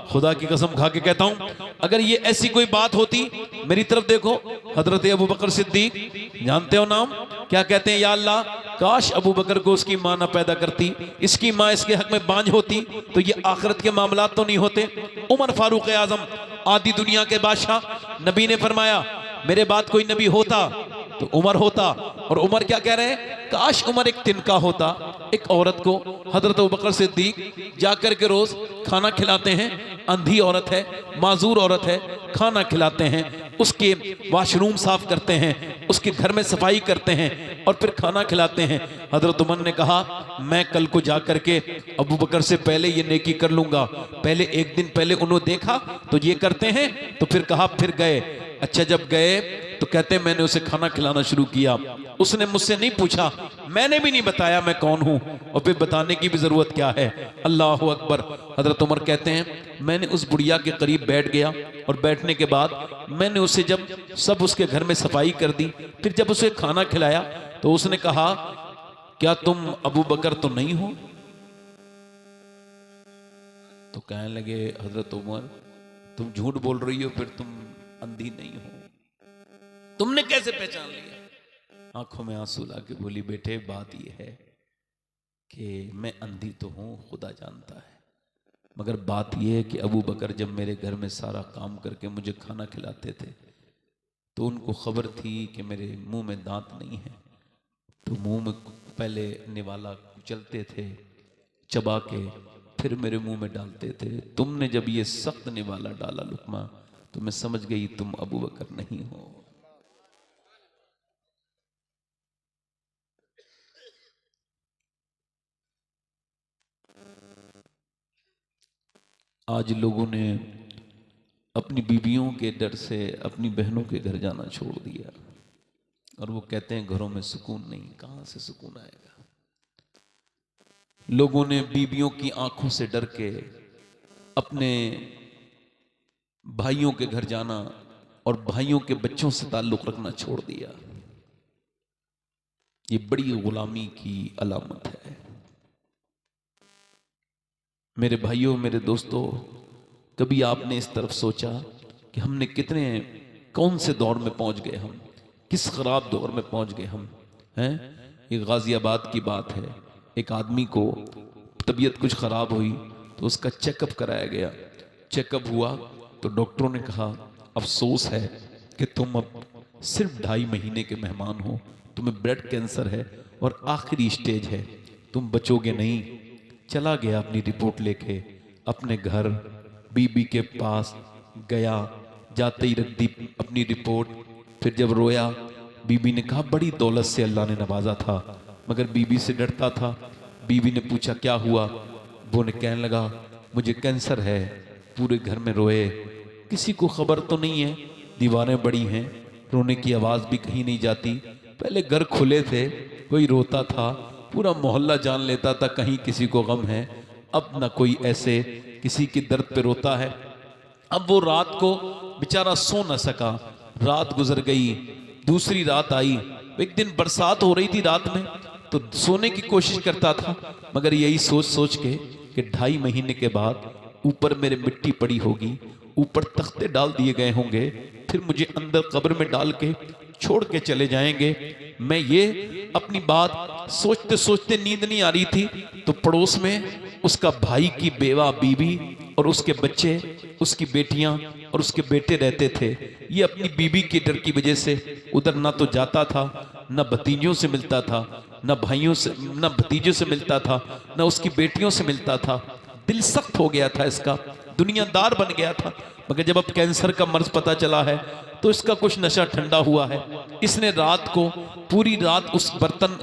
खुदा की कसम खा के कहता हूं, अगर ये ऐसी कोई बात होती, मेरी तरफ देखो, हजरत अबू बकर सिद्दीक, जानते हो नाम, क्या कहते हैं? या अल्लाह, काश अबू बकर को उसकी मां ना पैदा करती, इसकी मां इसके हक में बांझ होती तो ये आखिरत के मामलात तो नहीं होते। उमर फारूक आजम, आदि दुनिया के बादशाह, नबी ने फरमाया मेरे बाद कोई नबी होता तो उमर होता। और उमर क्या कह रहे हैं? काश उमर एक तिनका होता। एक औरत को हजरत अबू बकर सिद्दीक जाकर के रोज खाना खिलाते हैं, अंधी औरत है, माजूर औरत है, खाना खिलाते हैं, उसके वॉशरूम साफ करते हैं, उसके घर में सफाई करते हैं और फिर खाना खिलाते हैं। हजरत उमर ने कहा मैं कल को जाकर के अबू बकर से पहले ये नेकी कर लूंगा। पहले एक दिन पहले उन्होंने देखा तो ये करते हैं, तो फिर कहा, फिर गए। अच्छा जब गए तो कहते हैं मैंने उसे खाना खिलाना शुरू किया। उसने मुझसे नहीं पूछा, मैंने भी नहीं बताया मैं कौन हूं, और फिर बताने की भी जरूरत क्या है। अल्लाह अकबर। हजरत उमर कहते हैं मैंने उस बुढ़िया के करीब बैठ गया और बैठने के बाद मैंने उसे, जब सब उसके घर में सफाई कर दी, फिर जब उसे खाना खिलाया तो उसने कहा क्या तुम अबू बकर तो नहीं हो? तो कहने लगे हजरत उमर तुम झूठ बोल रही हो, फिर तुम अंधी नहीं हो, तुमने कैसे पहचान लिया? आंखों में आंसू लाके बोली बेटे बात यह है कि मैं अंधी तो हूं, खुदा जानता है, मगर बात यह है कि अबू बकर जब मेरे घर में सारा काम करके मुझे खाना खिलाते थे तो उनको खबर थी कि मेरे मुंह में दांत नहीं है, तो मुंह में पहले निवाला कुचलते थे, चबा के फिर मेरे मुंह में डालते थे। तुमने जब ये सख्त निवाला डाला लुकमा, तो मैं समझ गई तुम अबू बकर नहीं हो। आज लोगों ने अपनी बीवियों के डर से अपनी बहनों के घर जाना छोड़ दिया, और वो कहते हैं घरों में सुकून नहीं। कहां से सुकून आएगा? लोगों ने बीवियों की आंखों से डर के अपने भाइयों के घर जाना और भाइयों के बच्चों से ताल्लुक रखना छोड़ दिया। ये बड़ी गुलामी की अलामत है। मेरे भाइयों, मेरे दोस्तों, कभी आपने इस तरफ सोचा कि हमने कौन से दौर में पहुंच गए, हम किस खराब दौर में पहुंच गए हम हैं? ये गाजियाबाद की बात है। एक आदमी को तबीयत कुछ खराब हुई तो उसका चेकअप कराया गया। चेकअप हुआ तो डॉक्टरों ने कहा अफसोस है कि तुम अब सिर्फ 2.5 महीने के मेहमान हो, तुम्हें ब्लड कैंसर है और आखिरी स्टेज है, तुम बचोगे नहीं। चला गया अपनी रिपोर्ट लेके अपने घर, बीबी के पास गया, जाते ही रख दी अपनी रिपोर्ट। फिर जब रोया, बीबी ने कहा बड़ी दौलत से अल्लाह ने नवाजा था, मगर बीबी से डरता था। बीबी ने पूछा क्या हुआ? वो ने कहने लगा मुझे कैंसर है। पूरे घर में रोए, किसी को खबर तो नहीं है, दीवारें बड़ी हैं, रोने की आवाज़ भी कहीं नहीं जाती। पहले घर खुले थे, कोई रोता था, पूरा मोहल्ला जान लेता था कहीं किसी को गम है। अब ना कोई ऐसे किसी के दर्द पे रोता है। अब वो रात को बेचारा सो न सका, रात गुजर गई, दूसरी रात आई। एक दिन बरसात हो रही थी रात में, तो सोने की कोशिश करता था, मगर यही सोच सोच के कि 2.5 महीने के बाद ऊपर मेरे मिट्टी पड़ी होगी, ऊपर तख्ते डाल दिए गए होंगे, फिर मुझे अंदर कब्र में डाल के छोड़ के चले जाएंगे। मैं ये अपनी बात सोचते सोचते नींद नहीं आ रही थी, तो पड़ोस में उसका भाई की बेवा बीबी और उसके बच्चे, उसकी बेटियां और उसके बेटे रहते थे। ये अपनी बीबी के डर की वजह से उधर ना तो जाता था, ना भतीजों से मिलता था, ना भाइयों से, ना भतीजों से मिलता था, ना उसकी बेटियों से मिलता था। दिल सख्त हो गया था इसका, दुनियादार बन गया था। मगर जब अब कैंसर का मर्ज पता चला है तो इसका कुछ नशा ठंडा हुआ है। इसने रात को पूरी रात उस बर्तन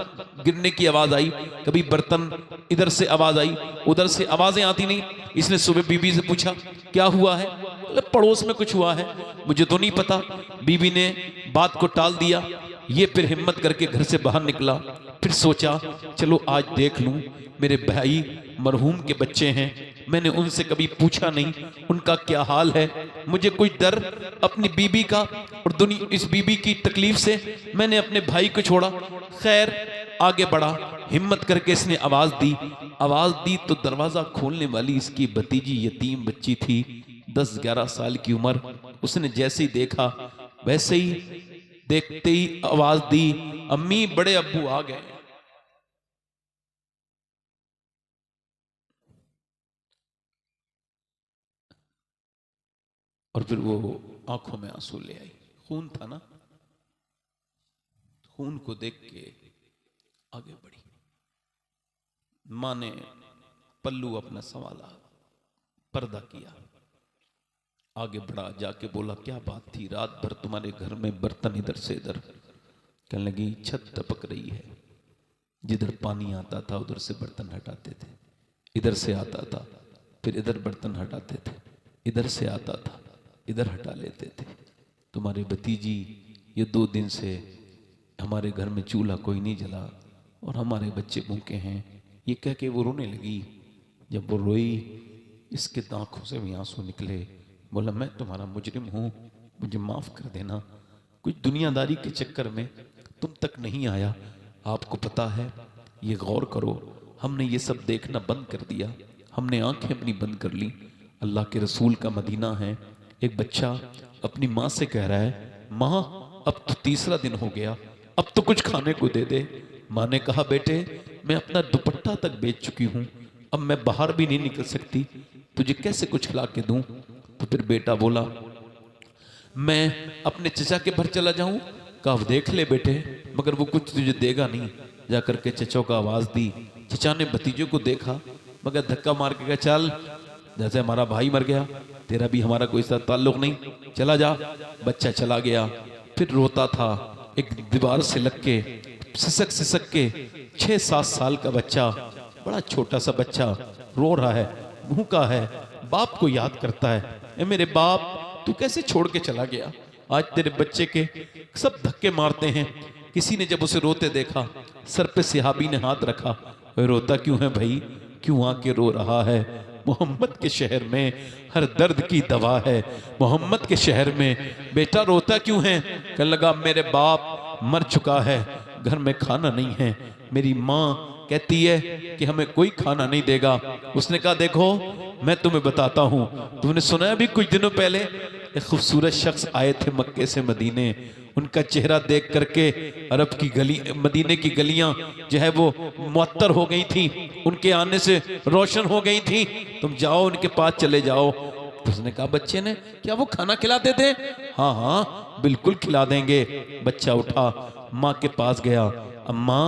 गिरने की आवाज आई, कभी बर्तन इधर से आवाज आई, उधर से आवाजें आती नहीं। इसने सुबह बीबी से पूछा क्या हुआ है? पड़ोस में कुछ हुआ है, मुझे तो नहीं पता। बीबी ने बात को टाल दिया। ये फिर हिम्मत करके घर से बाहर निकला। फिर सोचा चलो आज देख लूं, मेरे भाई मरहूम के बच्चे हैं, मैंने उनसे कभी पूछा नहीं उनका क्या हाल है। मुझे कुछ डर अपनी बीबी का और इस बीबी की तकलीफ से मैंने अपने भाई को छोड़ा। खैर आगे बढ़ा, हिम्मत करके इसने आवाज दी तो दरवाजा खोलने वाली इसकी भतीजी यतीम बच्ची थी, 10-11 साल की उम्र। उसने जैसे ही देखा वैसे ही देखते ही आवाज दी, अम्मी बड़े अब्बू आ गए। और फिर वो आंखों में आंसू ले आई। खून था ना, खून को देख के आगे बढ़ी। मां ने पल्लू अपना संभाला, पर्दा किया, आगे बढ़ा, जाके बोला क्या बात थी, रात भर तुम्हारे घर में बर्तन इधर से इधर। कहने लगी छत टपक रही है, जिधर पानी आता था उधर से बर्तन हटाते थे, इधर से आता था, फिर इधर बर्तन हटाते थे, इधर से आता था, इधर हटा लेते थे। तुम्हारी भतीजी ये 2 दिन से हमारे घर में चूल्हा कोई नहीं जला और हमारे बच्चे भूखे हैं, ये कह के वो रोने लगी। जब वो रोई, इसके आंखों से भी आंसू निकले। बोला मैं तुम्हारा मुजरिम हूँ, मुझे माफ़ कर देना, कुछ दुनियादारी के चक्कर में तुम तक नहीं आया। आपको पता है, ये गौर करो, हमने ये सब देखना बंद कर दिया, हमने आंखें अपनी बंद कर ली। अल्लाह के रसूल का मदीना है। एक बच्चा अपनी माँ से कह रहा है माँ अब तो 3रा दिन हो गया, अब तो कुछ खाने को दे दे। माँ ने कहा बेटे मैं अपना दुपट्टा तक बेच चुकी हूँ, अब मैं बाहर भी नहीं निकल सकती, तुझे कैसे कुछ खिला के दूं? तो फिर बेटा बोला मैं अपने चचा के घर चला जाऊं। कहा देख ले बेटे, मगर वो कुछ तुझे देगा नहीं। जाकर के चचा को आवाज दी। चचा ने भतीजों को देखा, मगर धक्का मार के कहा चल, जैसे हमारा भाई मर गया, तेरा भी हमारा कोई साथ ताल्लुक नहीं, चला जा। बच्चा चला गया। फिर रोता था, एक दीवार से लग के सिसक सिसक के 6-7 साल का बच्चा, बड़ा छोटा सा बच्चा रो रहा है, भूखा है, बाप को याद करता है। ए मेरे बाप, तू कैसे छोड़ के चला गया? आज तेरे बच्चे के सब धक्के मारते हैं। किसी ने जब उसे रोते देखा, सर पे सिहाबी ने हाथ रखा, रोता क्यों है भाई, क्यों आके रो रहा है? मोहम्मद के शहर में हर दर्द की दवा है, मोहम्मद के शहर में बेटा रोता क्यों है? कहने लगा मेरे बाप मर चुका है, घर में खाना नहीं है, मेरी माँ कहती है कि हमें कोई खाना नहीं देगा। उसने कहा देखो मैं तुम्हें बताता हूँ, तुमने सुना है अभी कुछ दिनों पहले एक खूबसूरत शख्स आए थे मक्के से मदीने, उनका चेहरा देख करके अरब की गली, मदीने की गलियां जो है वो मुअत्तर हो गई थी, उनके आने से रोशन हो गई थी, तुम जाओ उनके पास चले जाओ। तो उसने कहा बच्चे ने, क्या वो खाना खिलाते थे? हाँ हाँ बिल्कुल खिला देंगे। बच्चा उठा, माँ के पास गया, अम्मा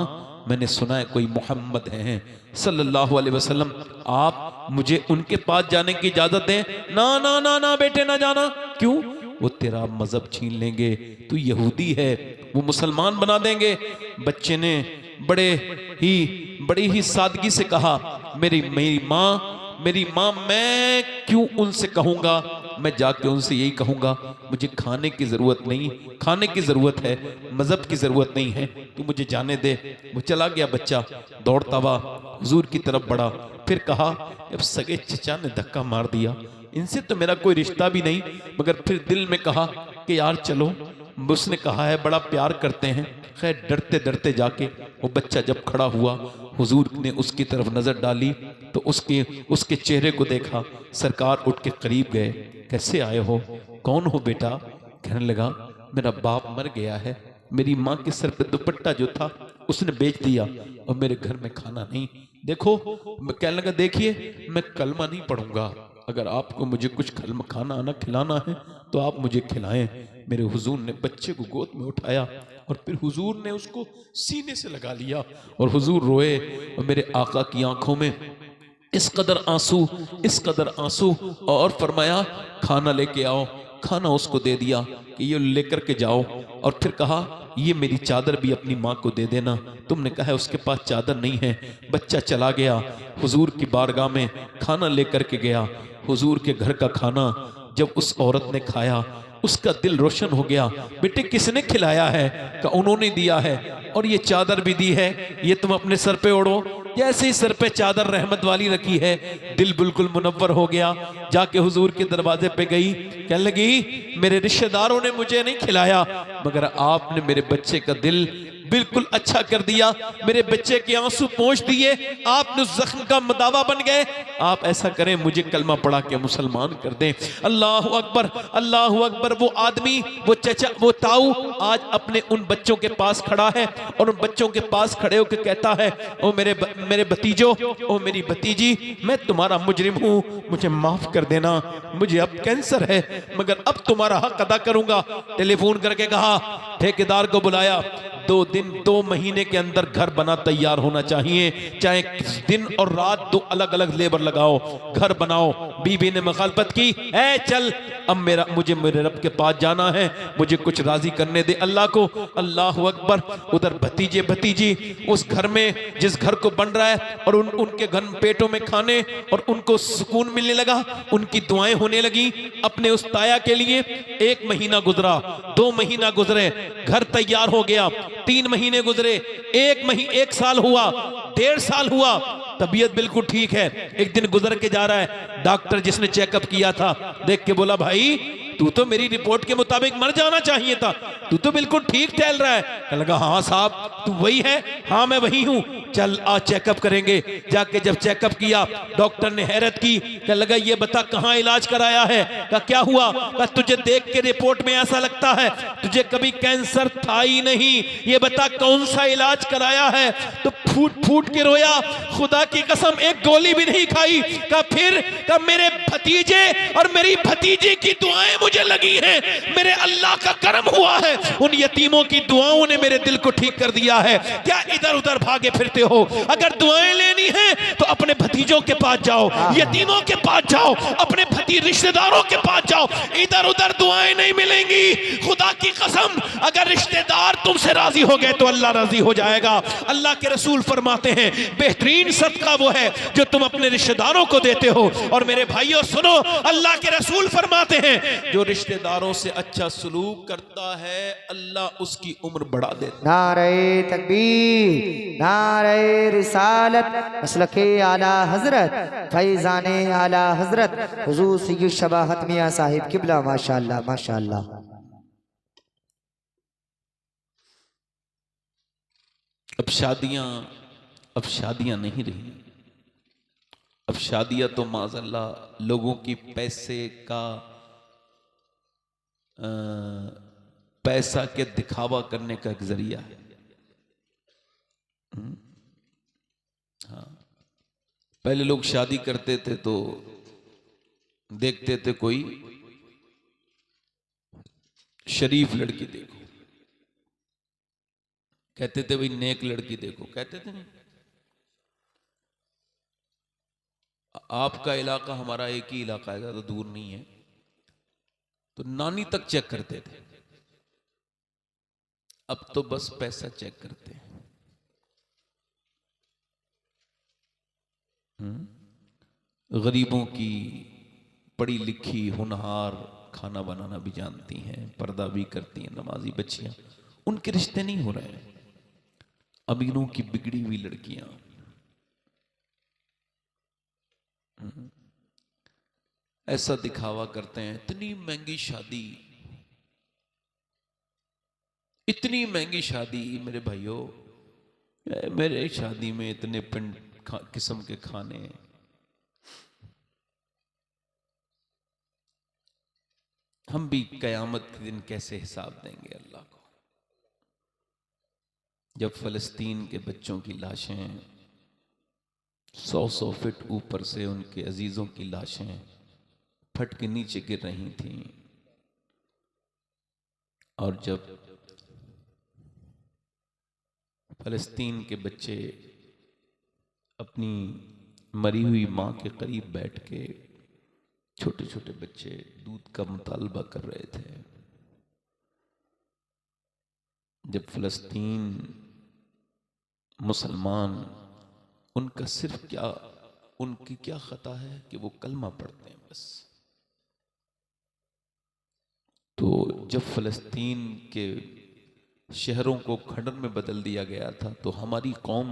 मैंने सुना है कोई मोहम्मद हैं सल्लल्लाहु अलैहि वसल्लम, आप मुझे उनके पास जाने की इजाजत दें। ना ना ना ना बेटे ना जाना। क्यों? वो तेरा मजहब छीन लेंगे, तू यहूदी है, वो मुसलमान बना देंगे। बच्चे ने बड़ी ही सादगी से कहा मेरी माँ, मैं क्यों उनसे कहूंगा, मैं जाके उनसे यही कहूंगा मुझे खाने की जरूरत नहीं, खाने की जरूरत है, मजहब की जरूरत नहीं है, तू मुझे जाने दे। वो चला गया। बच्चा दौड़ता हुआ हुजूर की तरफ बढ़ा, फिर कहा अब सगे चचा ने धक्का मार दिया, इनसे तो मेरा कोई रिश्ता भी नहीं, मगर फिर दिल में कहा कि यार चलो, उसने कहा है बड़ा प्यार करते हैं। खैर डरते डरते जाके वो बच्चा जब खड़ा हुआ, हुजूर ने उसकी तरफ नजर डाली तो उसके चेहरे को देखा। सरकार उठ के करीब गए, कैसे आए हो, कौन हो बेटा? कहने लगा मेरा बाप मर गया है, मेरी माँ के सर पे दुपट्टा जो था उसने बेच दिया और मेरे घर में खाना नहीं। देखो, कहने लगा देखिए मैं कलमा नहीं पढ़ूंगा, अगर आपको मुझे कुछ खाना आना खिलाना है तो आप मुझे खिलाएं। मेरे हुजूर ने बच्चे को गोद में उठाया और फिर हुजूर ने उसको सीने से लगा लिया और हुजूर रोए और मेरे आका की आंखों में इस कदर आंसू और फरमाया खाना लेके आओ। खाना उसको दे दिया कि ये लेकर के जाओ, और फिर कहा ये मेरी चादर भी अपनी माँ को दे देना, तुमने कहा है उसके पास चादर नहीं है। बच्चा चला गया, हुजूर की बारगाह में खाना लेकर के गया। हुजूर के घर का खाना जब उस औरत ने खाया, उसका दिल रोशन हो गया। बेटे किसने खिलाया है? का उन्होंने दिया है, और ये चादर भी दी है, ये तुम अपने सर पे ओढ़ो। जैसे ही सर पे चादर रहमत वाली रखी है, दिल बिल्कुल मुनव्वर हो गया। जाके हुजूर के दरवाजे पे गई, कहने लगी मेरे रिश्तेदारों ने मुझे नहीं खिलाया, मगर आपने मेरे बच्चे का दिल बिल्कुल अच्छा कर दिया, मेरे बच्चे के आंसू पोंछ दिए, आपने उस जख्म का मदावा बन गए। आप ऐसा करें, मुझे कलमा पढ़ा के मुसलमान कर दें। अल्लाह अकबर, अल्लाह अकबर। वो आदमी, वो चचा, वो ताऊ आज अपने उन बच्चों के पास खड़ा है और उन बच्चों के पास खड़े होकर कहता है ओ मेरे भतीजो, ओ मेरी भतीजी, मैं तुम्हारा मुजरिम हूँ, मुझे माफ कर देना, मुझे अब कैंसर है, मगर अब तुम्हारा हक अदा करूंगा। टेलीफोन करके कहा, ठेकेदार को बुलाया, 2 महीने के अंदर घर बना तैयार होना चाहिए, चाहे दिन और रात 2 अलग अलग लेबर लगाओ, घर बनाओ। बीबी ने मुखालफत की, ऐ चल अब मुझे मेरे रब के पास जाना है, मुझे कुछ राजी करने दे अल्लाह को। अल्लाह अकबर। उधर भतीजे भतीजी उस घर में, जिस घर को बन रहा है, और उनके घर पेटों में खाने और उनको सुकून मिलने लगा, उनकी दुआएं होने लगी अपने उस ताया के लिए। 1 महीना गुजरा, 2 महीना गुजरे, घर तैयार हो गया, 3 महीने गुजरे, 1 साल हुआ, 1.5 साल हुआ, तबीयत बिल्कुल ठीक है। एक दिन गुजर के जा रहा है, डॉक्टर जिसने चेकअप किया था देख के बोला, भाई तू तो मेरी रिपोर्ट के मुताबिक मर जाना चाहिए था, तू तो बिल्कुल ठीक टहल रहा है। कहने लगा हाँ साहब तू वही है? हाँ मैं वही हूँ, चल आज चेकअप करेंगे। जाके जब चेकअप किया, डॉक्टर ने हैरत की, कहने लगा ये बता कहाँ इलाज कराया है? कहा क्या हुआ? कहा तुझे देख के रिपोर्ट में ऐसा लगता है तुझे कभी कैंसर था ही नहीं, ये बता कौन सा इलाज कराया है? तो फूट फूट के रोया, खुदा की कसम एक गोली भी नहीं खाई। कहा मेरे भतीजे और मेरी भतीजी की दुआएं मुझे लगी हैं, मेरे अल्लाह का करम हुआ है, उन यतीमों की दुआओं ने मेरे दिल को ठीक कर दिया है। क्या इधर उधर भागे फिरते हो? अगर दुआएं लेनी है तो अपने भतीजों के पास जाओ, यतीमों के पास जाओ, अपने रिश्तेदारों के पास जाओ, इधर उधर दुआएं नहीं मिलेंगी। खुदा की कसम अगर रिश्तेदार तुमसे राजी हो गए तो अल्लाह राजी हो जाएगा। अल्लाह के रसूल फरमाते हैं बेहतरीन सदका वो है जो तुम अपने रिश्तेदारों को देते हो। और मेरे भाइयों सुनो, अल्लाह के रसूल फरमाते हैं जो रिश्तेदारों से अच्छा सलूक करता है अल्लाह उसकी उम्र बढ़ा देता। नारे तकबीर, नारे रिसालत, मसलके आला हजरत, फैजाने आला हजरत हुजूर सैयद शबाहत मियां साहिब किबला। माशाअल्लाह माशाअल्लाह। अब शादियां नहीं रही। अब शादियां तो माज़अल्लाह लोगों की पैसे का पैसा के दिखावा करने का एक जरिया है। हाँ, पहले लोग शादी करते थे तो देखते थे कोई शरीफ लड़की देखो, कहते थे भाई नेक लड़की देखो, कहते थे नहीं। आपका इलाका हमारा एक ही इलाका है, ज्यादा दूर नहीं है, तो नानी तक चेक करते थे। अब तो बस पैसा चेक करते हैं। गरीबों की पढ़ी लिखी होनहार खाना बनाना भी जानती हैं, पर्दा भी करती हैं, नमाजी बच्चियां, उनके रिश्ते नहीं हो रहे हैं। अमीरों की बिगड़ी हुई लड़कियां, ऐसा दिखावा करते हैं। इतनी महंगी शादी, इतनी महंगी शादी मेरे भाइयों, मेरे शादी में इतने किस्म के खाने। हम भी कयामत के दिन कैसे हिसाब देंगे अल्लाह को, जब फलस्तीन के बच्चों की लाशें 100-100 फीट ऊपर से उनके अजीजों की लाशें फट के नीचे गिर रही थीं, और जब फलस्तीन के बच्चे अपनी मरी हुई माँ के करीब बैठ के, छोटे छोटे बच्चे दूध का मुतालबा कर रहे थे, जब फलस्तीन मुसलमान, उनका सिर्फ क्या, उनकी क्या खता है कि वो कलमा पढ़ते हैं बस। तो जब फलस्तीन के शहरों को खंडर में बदल दिया गया था तो हमारी कौम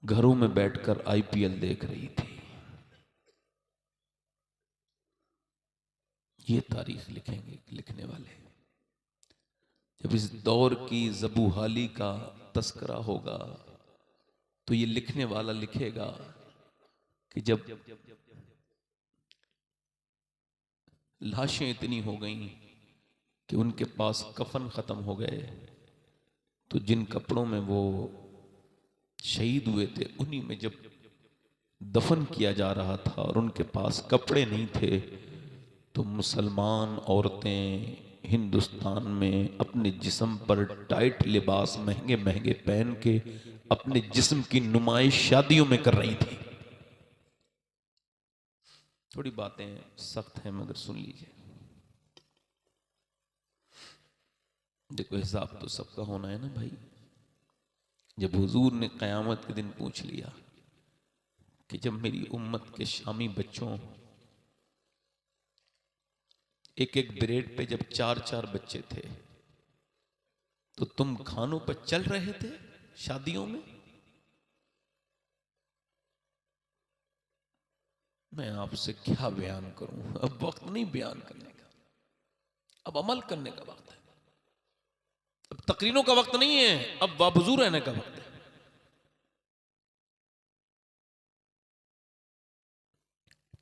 घरों में बैठकर आईपीएल देख रही थी। ये तारीख लिखेंगे लिखने वाले। जब इस दौर की ज़बूहाली का तस्करा होगा तो ये लिखने वाला लिखेगा कि जब लाशें इतनी हो गईं कि उनके पास कफन ख़त्म हो गए, तो जिन कपड़ों में वो शहीद हुए थे उन्हीं में जब दफन किया जा रहा था और उनके पास कपड़े नहीं थे, तो मुसलमान औरतें हिंदुस्तान में अपने जिस्म पर टाइट लिबास महंगे महंगे पहन के अपने जिस्म की नुमाइश शादियों में कर रही थी। थोड़ी बातें सख्त हैं मगर सुन लीजिए। देखो हिसाब तो सबका होना है ना भाई। जब हुजूर ने क़यामत के दिन पूछ लिया कि जब मेरी उम्मत के शामी बच्चों एक एक ब्रेड पे जब 4-4 बच्चे थे तो तुम खानों पर चल रहे थे शादियों में, मैं आपसे क्या बयान करूं। अब वक्त नहीं बयान करने का, अब अमल करने का वक्त है। अब तकरीरों का वक्त नहीं है, अब बावजूद रहने का वक्त है।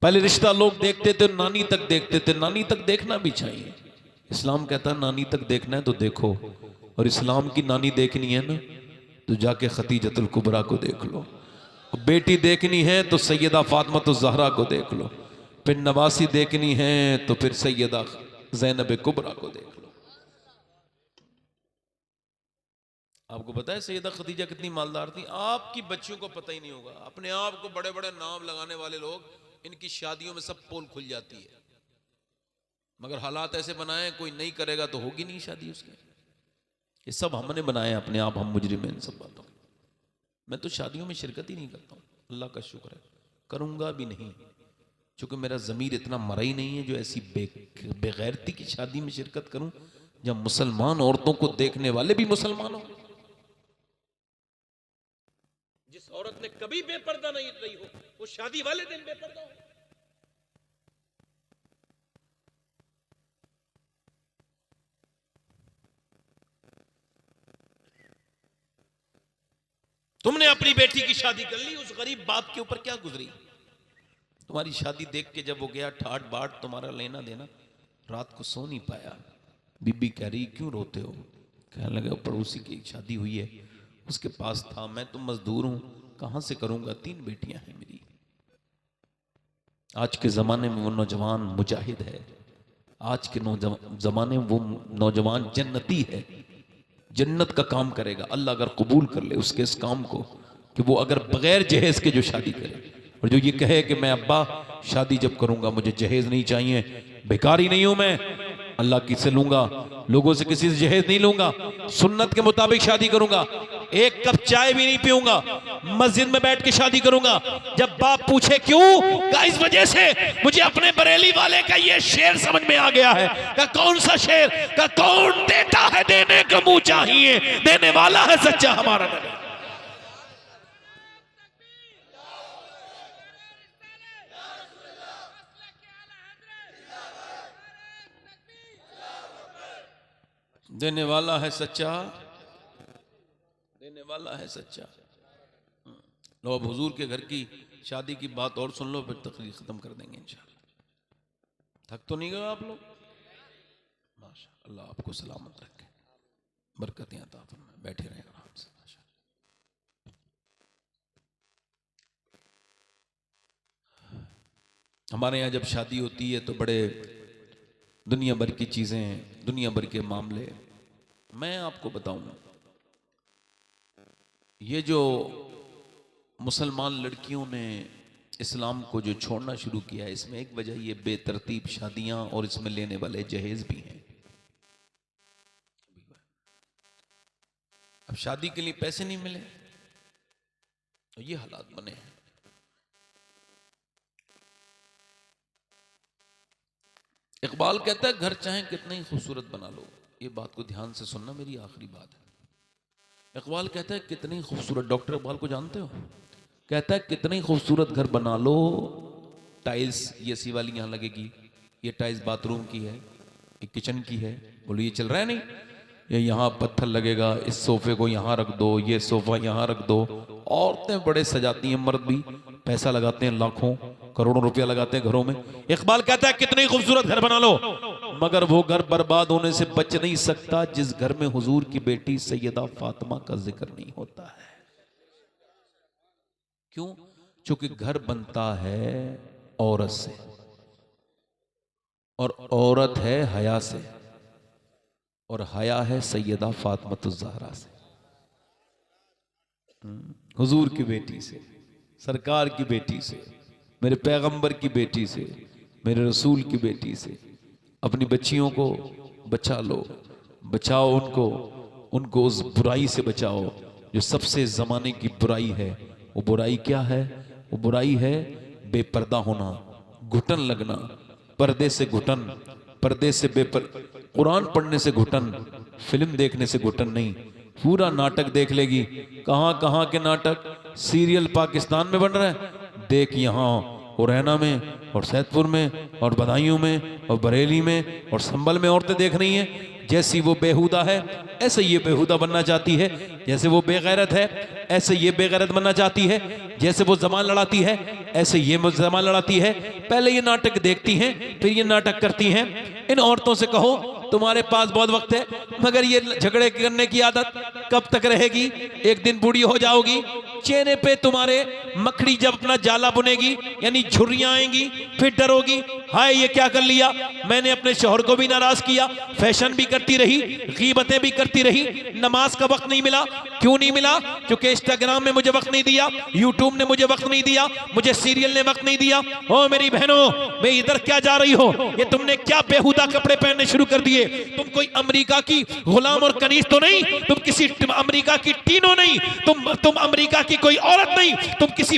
पहले रिश्ता लोग देखते थे, नानी तक देखते थे। नानी तक देखना भी चाहिए। इस्लाम कहता है नानी तक देखना है तो देखो, और इस्लाम की नानी देखनी है ना तो जाके खतीजतुल कुबरा को देख लो। बेटी देखनी है तो सैयदा फातिमा ज़हरा को देख लो, फिर नवासी देखनी है तो फिर सैयदा ज़ैनब कुबरा को देख लो। आपको पता है सैयदा खदीजा कितनी मालदार थी? आपकी बच्चियों को पता ही नहीं होगा। अपने आप को बड़े बड़े नाम लगाने वाले लोग, इनकी शादियों में सब पोल खुल जाती है, मगर हालात ऐसे बनाए कोई नहीं करेगा तो होगी नहीं शादी उसके। ये सब हमने बनाए अपने आप, हम मुजरिम हैं इन सब बातों के। मैं तो शादियों में शिरकत ही नहीं करता हूँ, अल्लाह का शुक्र है, करूँगा भी नहीं, क्योंकि मेरा ज़मीर इतना मरा ही नहीं है जो ऐसी बेगैरती की शादी में शिरकत करूँ जब मुसलमान औरतों को देखने वाले भी मुसलमान हो। जिस औरत ने कभी बेपर्दा नहीं रही हो वो शादी वाले दिन बेपर्दा हो। तुमने अपनी बेटी की शादी कर ली, उस गरीब बाप के ऊपर क्या गुजरी? तुम्हारी शादी देख के जब वो गया ठाट बाट, तुम्हारा लेना देना, रात को सो नहीं पाया। बीबी कह रही क्यों रोते हो? कहने लगे पड़ोसी की शादी हुई है, उसके पास था, मैं तो मजदूर हूं, कहां से करूंगा, 3 बेटियां हैं मेरी। आज के ज़माने में वो नौजवान मुजाहिद है, आज के ज़माने में वो नौजवान जन्नती है, जन्नत का काम करेगा। अल्लाह अगर कबूल कर ले उसके इस काम को कि वो अगर बगैर जहेज के जो शादी करे, और जो ये कहे कि मैं अब्बा शादी जब करूंगा मुझे जहेज नहीं चाहिए, भिखारी नहीं हूं मैं, अल्लाह किससे लूंगा, लोगों से किसी से जहेज नहीं लूंगा, सुन्नत के मुताबिक शादी करूंगा, 1 कप चाय भी नहीं पीऊंगा, मस्जिद में बैठ के शादी करूंगा। जब बाप पूछे क्यों, का इस वजह से मुझे अपने बरेली वाले का ये शेर समझ में आ गया है। का कौन सा शेर? का कौन देता है देने का मुंह चाहिए, देने वाला है सच्चा हमारा नबी। देने वाला है सच्चा, देने वाला है सच्चा। लो अब हुजूर के घर की शादी की बात और सुन लो, फिर तकरीर खत्म कर देंगे इंशाअल्लाह। थक तो नहीं गए आप लोग? माशा अल्लाह आपको सलामत रखे, बरकतें अता फरमाए, बैठे रहें आराम से। माशा हमारे यहाँ जब शादी होती है तो बड़े दुनिया भर की चीज़ें, दुनिया भर के मामले। मैं आपको बताऊं, ये जो मुसलमान लड़कियों ने इस्लाम को जो छोड़ना शुरू किया है, इसमें एक वजह ये बेतरतीब शादियां और इसमें लेने वाले जहेज भी हैं। अब शादी के लिए पैसे नहीं मिले तो ये हालात बने हैं। इकबाल कहता है घर चाहे कितना ही खूबसूरत बना लो, ये बात को ध्यान से सुनना, मेरी आखिरी बात है। इकबाल कहता है कितनी ही खूबसूरत, डॉक्टर इकबाल को जानते हो, कहता है कितनी ही खूबसूरत घर बना लो, टाइल्स ये सी वाली यहाँ लगेगी, ये टाइल्स बाथरूम की है, ये किचन की है, बोलो ये चल रहा है नहीं, ये यहाँ पत्थर लगेगा, इस सोफे को यहाँ रख दो, ये सोफा यहाँ रख दो। औरतें बड़े सजाती हैं, मर्द भी पैसा लगाते हैं, लाखों करोड़ों रुपया लगाते हैं घरों में। इकबाल कहता है कितनी खूबसूरत घर बना लो, मगर वो घर बर्बाद होने से बच नहीं सकता जिस घर में हुजूर की बेटी सैयदा फातिमा का जिक्र नहीं होता है। क्यों? क्योंकि घर बनता है औरत से, और औरत है हया से, और हया है सैयदा फातिमा ज़हरा से, हुजूर की बेटी से, सरकार की बेटी से, मेरे पैगंबर की बेटी से, मेरे रसूल की बेटी से। अपनी बच्चियों को बचा लो, बचाओ उनको, उनको उस बुराई से बचाओ जो सबसे ज़माने की बुराई है। वो बुराई क्या है? वो बुराई है बेपर्दा होना, घुटन लगना, पर्दे से घुटन, पर्दे से कुरान पढ़ने से घुटन, फिल्म देखने से घुटन नहीं। पूरा नाटक देख लेगी, कहाँ कहाँ के नाटक, सीरियल पाकिस्तान में बन रहा है, देख यहाँ मुरैना में और सैदपुर में और बदायूं में और बरेली में और संभल में औरतें देख रही हैं। जैसी वो बेहुदा है ऐसे ये बेहुदा बनना चाहती है, जैसे वो बेगैरत है ऐसे ये बेगैरत बनना चाहती है, जैसे वो जबान लड़ाती है ऐसे ये जबान लड़ाती है। पहले ये नाटक देखती हैं फिर ये नाटक करती हैं। इन औरतों से कहो तुम्हारे पास बहुत वक्त है, मगर ये झगड़े करने की आदत कब तक रहेगी? एक दिन बूढ़ी हो जाओगी, चेहरे पे तुम्हारे मकड़ी जब अपना जाला बुनेगी यानी झुर्रियां आएंगी, फिर डरोगी हाय ये क्या कर लिया, मैंने अपने शौहर को भी नाराज किया, फैशन भी करती रही, गीबतें भी करती रही, नमाज का वक्त नहीं मिला। क्यों नहीं मिला? क्योंकि इंस्टाग्राम में मुझे वक्त नहीं दिया, यूट्यूब ने मुझे वक्त नहीं दिया, मुझे सीरियल ने वक्त नहीं दिया। ओ मेरी बहनों, मैं इधर क्या जा रही हो? ये तुमने क्या बेहुदा कपड़े पहनने शुरू कर दिए? तुम कोई अमेरिका की गुलाम और कनीज तो नहीं, तुम किसी अमेरिका की टीनो नहीं, तुम अमेरिका की कोई औरत नहीं, तुम किसी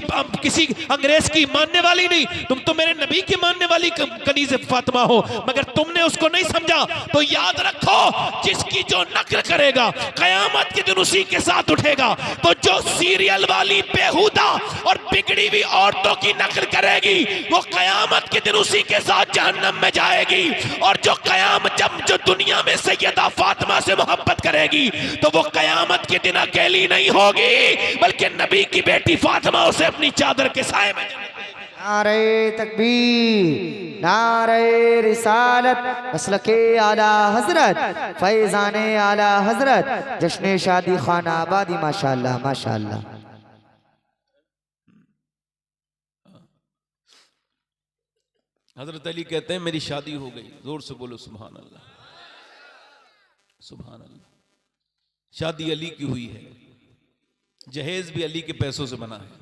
अंग्रेज की मानने वाली नहीं, तुम तो मेरे नबी की मानने वाली कनीज फातिमा हो। मगर तुमने उसको नहीं समझा। तो याद रखो, जिसकी जो नकल करेगा कयामत के दिन उसी के साथ उठेगा। तो जो सीरियल वाली बेहुदा और बिगड़ी हुई औरतों की नकल करेगी वो कयामत के दिन उसी के साथ जहन्नम में जाएगी। और जो जो दुनिया में सैयदा फातिमा से मोहब्बत करेगी तो वो कयामत के दिन अकेली नहीं होगी, बल्कि नबी की बेटी फातिमा उसे अपनी चादर के साए में। नारे तकबीर, नारे रिसालत, मसलके आला हजरत, फैजाने आला हजरत, जश्न शादी खाना आबादी। माशाअल्लाह माशाअल्लाह। हजरत अली कहते हैं मेरी शादी हो गई। जोर से बोलो सुभान अल्लाह, सुभान अल्लाह। शादी अली की हुई है, जहेज भी अली के पैसों से बना है।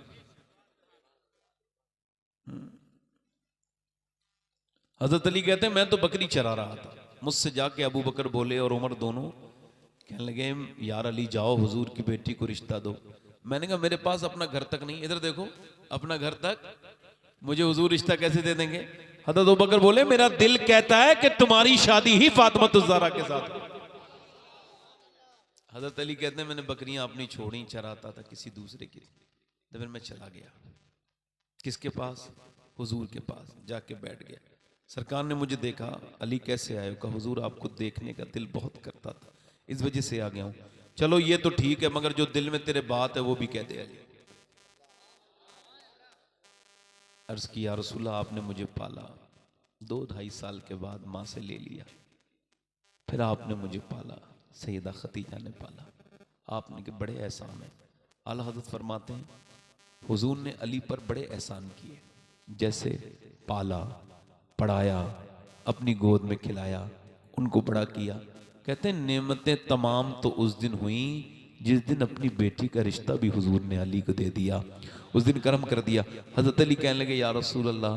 हजरत अली कहते हैं मैं तो बकरी चरा रहा था, मुझसे जाके अबू बकर बोले और उमर दोनों कहने लगे यार अली जाओ हुजूर की बेटी को रिश्ता दो। मैंने कहा मेरे पास अपना घर तक नहीं, इधर देखो अपना घर तक, मुझे हुजूर रिश्ता कैसे दे देंगे? हजरत अबू बकर बोले मेरा दिल कहता है कि तुम्हारी शादी ही फातिमा ज़हरा के साथ। हजरत अली कहते हैं मैंने बकरियां अपनी छोड़ी, चराता था किसी दूसरे की, तो फिर मैं चला गया किसके पास? हुजूर के पास जाके बैठ गया। सरकार ने मुझे देखा, अली कैसे आए? कहा हुजूर आपको देखने का दिल बहुत करता था, इस वजह से आ गया हूं। चलो ये तो ठीक है, मगर जो दिल में तेरे बात है वो भी कह दे। अली अर्ज की या रसूलल्लाह आपने मुझे पाला, 2-2.5 साल के बाद माँ से ले लिया, फिर आपने मुझे पाला, सैयदा खतीजा ने पाला, आपने के बड़े एहसान है। आला हज़रत फरमाते हैं हुजूर ने अली पर बड़े एहसान किए, जैसे पाला, पढ़ाया, अपनी गोद में खिलाया, उनको बड़ा किया। कहते हैं नेमतें तमाम तो उस दिन हुई जिस दिन अपनी बेटी का रिश्ता भी हुजूर ने अली को दे दिया, उस दिन करम कर दिया। हजरत अली कहने लगे या रसूल अल्लाह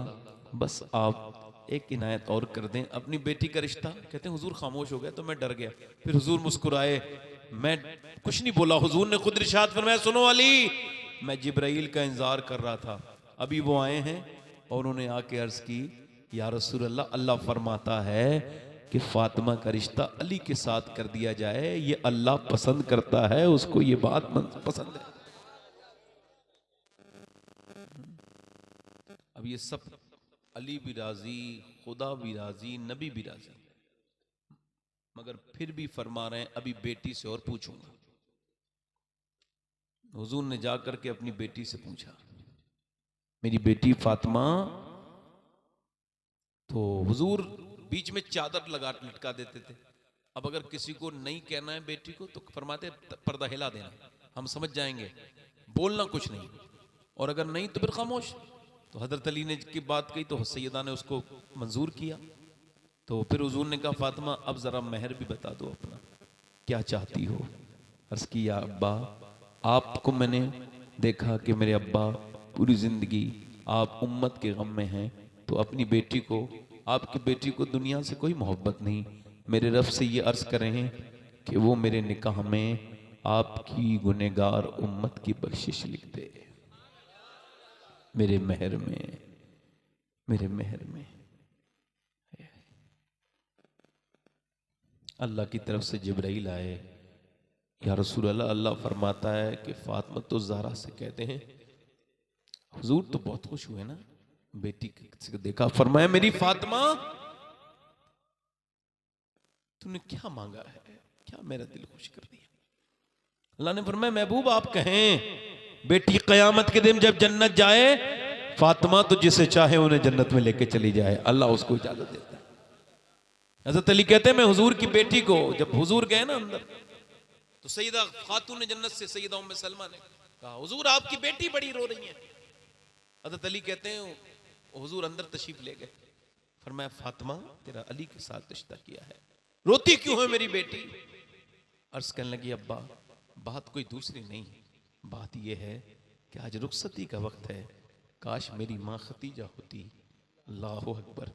बस आप एक इनायत और कर दें, अपनी बेटी का रिश्ता। कहते हैं हुजूर खामोश हो गया तो मैं डर गया, फिर हुजूर मुस्कुराए, मैं कुछ नहीं बोला। हुजूर ने खुद इरशाद फरमाया सुनो अली, मैं जिब्राइल का इंतजार कर रहा था, अभी वो आए हैं और उन्होंने आके अर्ज की या रसूल अल्लाह, अल्लाह फरमाता है कि फातिमा का रिश्ता अली के साथ कर दिया जाए, ये अल्लाह पसंद करता है, उसको ये बात पसंद है। अब ये सब अली भी राजी, खुदा भी राजी, नबी भी राजी, मगर फिर भी फरमा रहे हैं अभी बेटी से और पूछूंगा। हुजूर ने जाकर के अपनी बेटी से पूछा मेरी बेटी फातिमा, तो हुजूर बीच में चादर लटका देते थे। अब अगर किसी को नहीं कहना है बेटी को तो फरमाते पर्दा हिला देना, हम समझ जाएंगे, बोलना कुछ नहीं, और अगर नहीं तो फिर खामोश। तो हजरत अली ने की बात कही तो सैयदा ने उसको मंजूर किया। तो फिर हुजूर ने कहा फातिमा अब जरा मेहर भी बता दो अपना, क्या चाहती हो? अर्ज की या अब्बा, आपको मैंने देखा कि मेरे अब्बा पूरी जिंदगी आप उम्मत के गम में हैं, तो अपनी बेटी को, आपकी बेटी को दुनिया से कोई मोहब्बत नहीं, मेरे रब से ये अर्ज कर रहे हैं कि वो मेरे निकाह में आपकी गुनहगार उम्मत की बख्शिश लिख दे, मेरे मेहर में, मेरे मेहर में। अल्लाह की तरफ से जिब्राइल आए, या रसूल अल्लाह, अल्लाह फरमाता है कि फातिमा तो ज़हरा से कहते हैं। हुजूर तो बहुत खुश हुए ना, बेटी को देखा, फरमाया मेरी फातिमा तूने क्या मांगा है, क्या मेरा दिल खुश कर दिया। अल्लाह ने फरमाया महबूब आप कहें बेटी कयामत के दिन जब जन्नत जाए, फातिमा तो जिसे चाहे उन्हें जन्नत में लेके चली जाए, अल्लाह उसको इजाजत देता है। हज़रत अली कहते हैं मैं हुजूर की बेटी को, जब हुजूर गए ना अंदर, तो सईदा खातून जन्नत से सईदा उम्मे सलमा ने कहा हुजूर आपकी बेटी बड़ी रो रही है। हज़रत अली कहते हैं हुजूर अंदर तशरीफ ले गए, फरमाया फातिमा तेरा अली के साथ रिश्ता किया है, रोती क्यों है मेरी बेटी। अर्ज करने लगी अब्बा बात कोई दूसरी नहीं, बात यह है कि आज रुखसती का वक्त है, काश मेरी माँ खतीजा होती। अल्लाह अकबर।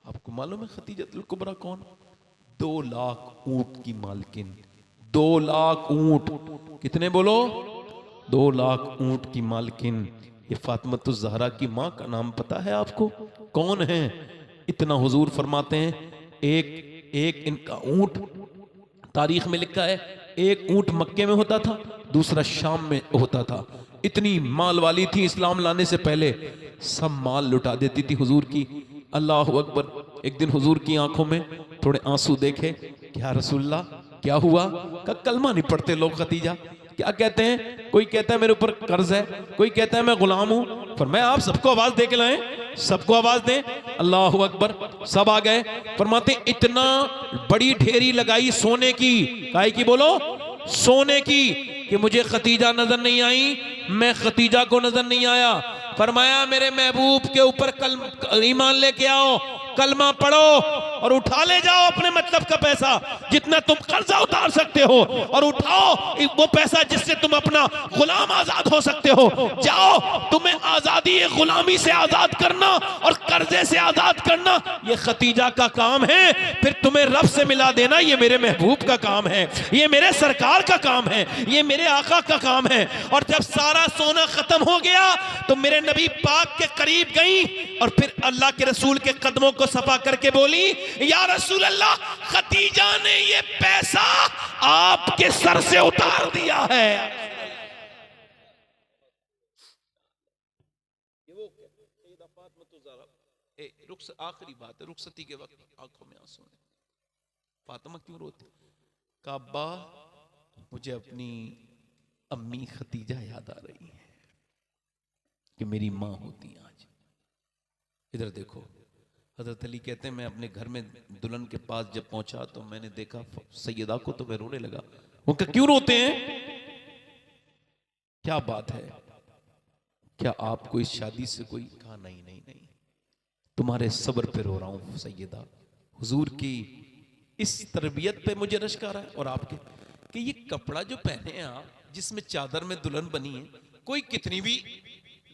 आपको मालूम है खतीजतुल कुबरा कौन? 2 लाख ऊंट की मालकिन। 2 लाख ऊंट, कितने बोलो? 2 लाख ऊंट की मालकिन। ये फातिमा ज़हरा की माँ का नाम पता है आपको? कौन है? इतना हुजूर फरमाते हैं एक इनका ऊंट, तारीख में लिखा है एक ऊंट मक्के में होता था, दूसरा शाम में होता था। इतनी माल वाली थी, इस्लाम लाने से पहले सब माल लुटा देती थी हुजूर की। अल्लाह अकबर। एक दिन हुजूर की आंखों में थोड़े आंसू देखे, क्या रसूलल्लाह क्या हुआ? का कलमा नहीं पढ़ते लोग खतीजा? क्या कहते हैं? कोई कहता है मेरे ऊपर कर्ज है, कोई कहता है मैं गुलाम हूं। फरमाया आप सबको आवाज दे के लाएं, सबको आवाज दें। अल्लाह अकबर। सब आ गए। फरमाते इतना बड़ी ढेरी लगाई सोने की, काहे की बोलो? सोने की, कि मुझे खतीजा नजर नहीं आई, मैं खतीजा को नजर नहीं आया। फरमाया मेरे महबूब के ऊपर ईमान लेके आओ, कलमा पढ़ो और उठा ले जाओ अपने मतलब का पैसा, जितना तुम कर्जा उतार सकते हो, और उठाओ वो पैसा जिससे तुम अपना गुलाम आजाद हो सकते हो। जाओ, तुम्हें आजादी गुलामी से आजाद करना और कर्जे से आजाद करना ये खतीजा का काम है, फिर तुम्हें रब से मिला देना ये मेरे महबूब का काम है, ये मेरे सरकार का काम है, ये मेरे आका का काम है। और जब सारा सोना खत्म हो गया तो मेरे नबी पाक के करीब गई और फिर अल्लाह के रसूल के कदमों को सफा करके बोली या रसूल अल्लाह, खतीजा ने ये पैसा आपके सर से उतार दिया है। आखिरी बात है, रुखसती के वक्त आंखों में आंसू है। फातिमा क्यों रोती? काबा मुझे अपनी अम्मी खतीजा याद आ रही है कि मेरी माँ होती आज। इधर देखो, हजरत अली कहते हैं मैं अपने घर में दुल्हन के पास जब पहुंचा तो मैंने देखा सैयदा को, तो मैं रोने लगा। उनका क्यों रोते हैं? क्या बात है? क्या आपको इस शादी से कोई? कहा नहीं नहीं नहीं, तुम्हारे सब्र पे रो रहा हूं सैयदा, हुजूर की इस तरबियत पे मुझे रश्क आ रहा है। और आपके कि ये कपड़ा जो पहने हैं आप, जिसमें चादर में दुल्हन बनी है, कोई कितनी भी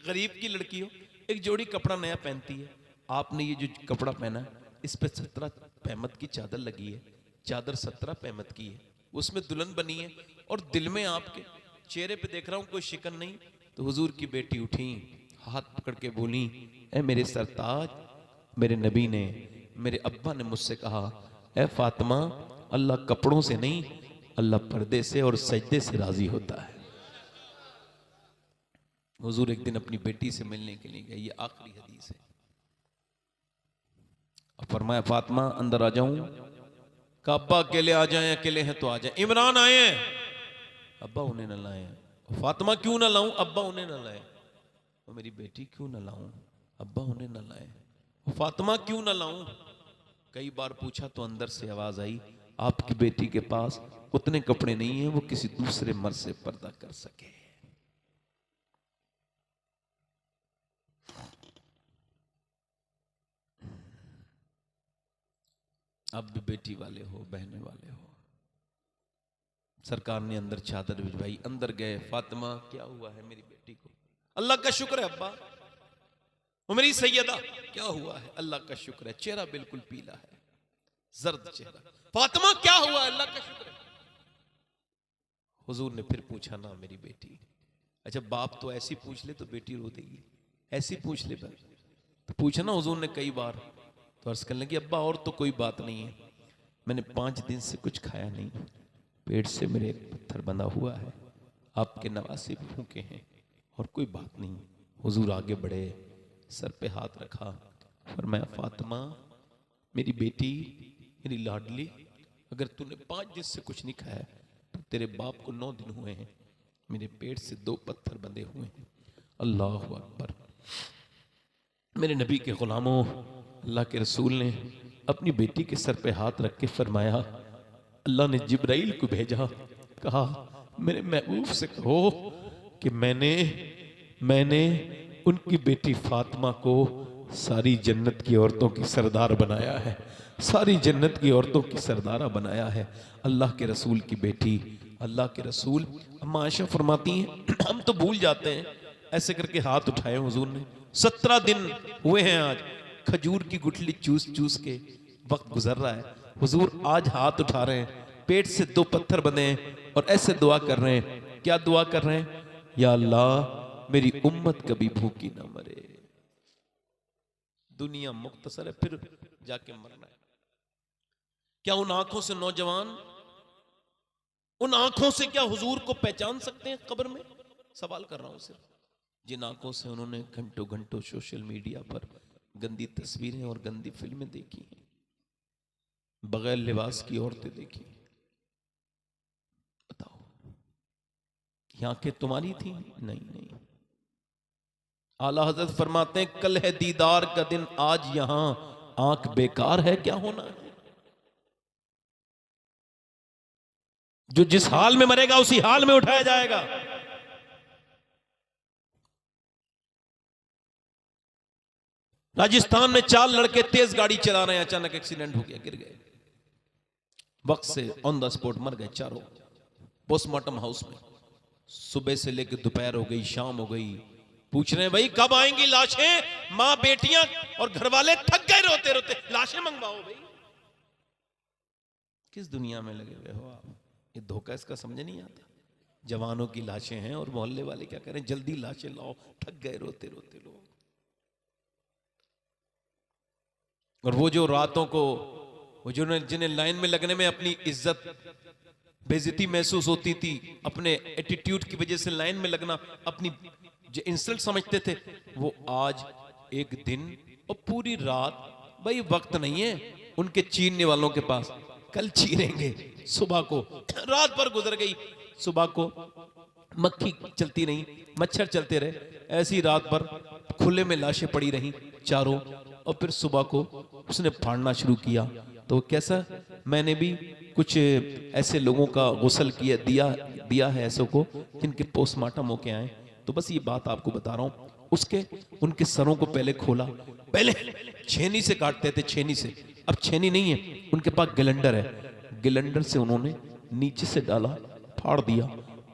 गरीब की लड़की हो एक जोड़ी कपड़ा नया पहनती है, आपने ये जो कपड़ा पहना है इस पे 17 पैमत की चादर लगी है, चादर 17 पैमत की है, उसमें दुल्हन बनी है, और दिल में आपके चेहरे पे देख रहा हूं कोई शिकन नहीं। तो हुजूर की बेटी उठी, हाथ पकड़ के बोली, ए मेरे सरताज, मेरे नबी ने, मेरे अब्बा ने मुझसे कहा, ए फातिमा, अल्लाह कपड़ों से नहीं, अल्लाह पर्दे से और सजदे से राजी होता है। हुजूर एक दिन अपनी बेटी से मिलने के लिए गए, ये आखिरी हदीस है। फरमाया फातिमा अंदर आ जाऊं? का अब्बा अकेले आ जाएं, अकेले हैं तो आ जाएं। इमरान आए हैं, अब्बा उन्हें न लाए। फातिमा क्यों ना लाऊं? अब्बा उन्हें न लाए। और मेरी बेटी क्यों ना लाऊं? अब्बा उन्हें न लाए। फातिमा क्यों ना लाऊं? कई बार पूछा तो अंदर से आवाज आई, आपकी बेटी के पास उतने कपड़े नहीं है वो किसी दूसरे मर्द से पर्दा कर सके। अब भी बेटी वाले हो, बहने वाले हो। सरकार ने अंदर चादर भिजवाई, अंदर गए, फातिमा क्या हुआ है मेरी बेटी को? अल्लाह का शुक्र है अब्बा, वो मेरी सैयदा। क्या हुआ है? अल्लाह का शुक्र है, चेहरा बिल्कुल पीला है, जर्द चेहरा। फातिमा क्या हुआ? अल्लाह का शुक्र है। हुजूर ने फिर पूछा ना मेरी बेटी। अच्छा बाप तो ऐसी पूछ ले तो बेटी रो देगी, ऐसी पूछ ले तो पूछा ना हुजूर ने कई बार। तो अर्ज करने लगी, अब्बा और तो कोई बात नहीं है, मैंने 5 दिन से कुछ खाया नहीं, पेट से मेरे पत्थर बंधा हुआ है, आपके नवासे भी भूखे हैं, और कोई बात नहीं। हुजूर आगे बढ़े, सर पे हाथ रखा, फरमाया फातिमा मेरी बेटी, मेरी लाडली, अगर तूने 5 दिन से कुछ नहीं खाया तो तेरे बाप को 9 दिन हुए हैं, मेरे पेट से 2 पत्थर बंधे हुए हैं। अल्लाह अकबर। मेरे नबी के गुलामों, अल्लाह के रसूल ने अपनी बेटी के सर पे हाथ रख के फरमाया, अल्लाह ने जिब्राइल को भेजा, कहा मेरे महबूब से कहो कि मैंने उनकी बेटी फातिमा को सारी जन्नत की औरतों की सरदार बनाया है, सारी जन्नत की औरतों की सरदारा बनाया है। अल्लाह के रसूल की बेटी, अल्लाह के रसूल। अम्मा आयशा फरमाती हैं हम तो भूल जाते हैं, ऐसे करके हाथ उठाए हुजूर ने। 17 दिन हुए हैं आज, खजूर की गुठली चूस चूस के वक्त गुजर रहा है। हुजूर आज हाथ उठा रहे हैं, पेट से 2 पत्थर बंधे हैं और ऐसे दुआ कर रहे हैं। क्या दुआ कर रहे हैं? या अल्लाह मेरी उम्मत कभी भूखी ना मरे। दुनिया मुख्तसर है, फिर जाके मरना है। क्या उन आंखों से नौजवान, उन आंखों से क्या हुजूर को पहचान सकते हैं कब्र में? सवाल कर रहा हूं सिर्फ। जिन आंखों से उन्होंने घंटों घंटों सोशल मीडिया पर गंदी तस्वीरें और गंदी फिल्में देखी, बगैर लिबास की औरतें देखी, बताओ ये आंखें तुम्हारी थी? नहीं। आला हजरत फरमाते हैं कल है दीदार का दिन, आज यहां आंख बेकार है, क्या होना है? जो जिस हाल में मरेगा उसी हाल में उठाया जाएगा। राजस्थान में 4 लड़के तेज गाड़ी चला रहे हैं, अचानक एक्सीडेंट हो गया, गिर गए, वक्त से ऑन द स्पॉट मर गए चारों। पोस्टमार्टम हाउस में सुबह से लेकर दोपहर हो गई, शाम हो गई, पूछ रहे हैं भाई कब आएंगी लाशें? मां बेटियां और घर वाले थक गए रोते रोते, लाशें मंगवाओ भाई। किस दुनिया में लगे हुए हो आप? ये धोखा इसका समझ नहीं आता। जवानों की लाशें हैं और मोहल्ले वाले क्या करें, जल्दी लाशें लाओ, थक गए रोते रोते लोग। और वो जो रातों को, वो जो जिन्हें लाइन में लगने में अपनी इज्जत बेइज्जती महसूस होती थी, अपने एटीट्यूड की वजह से लाइन में लगना अपनी जो इंसल्ट समझते थे, वो आज एक दिन और पूरी रात, भाई वक्त नहीं है उनके चीरने वालों के पास, कल चीरेंगे। सुबह को रात भर गुजर गई, सुबह को मक्खी चलती रही, मच्छर चलते रहे, ऐसी रात भर खुले में लाशें पड़ी रही चारों। और फिर सुबह को उसने फाड़ना शुरू किया। तो कैसा, मैंने भी कुछ ऐसे लोगों का गुस्ल दिया है ऐसों को जिनके पोस्टमार्टम होके आए। तो बस ये बात आपको बता रहा हूं। उनके सरों को पहले खोला, पहले छेनी से काटते थे, छेनी से, अब छेनी नहीं है, उनके पास गिलेंडर है, गिलेंडर से उन्होंने नीचे से डाला, फाड़ दिया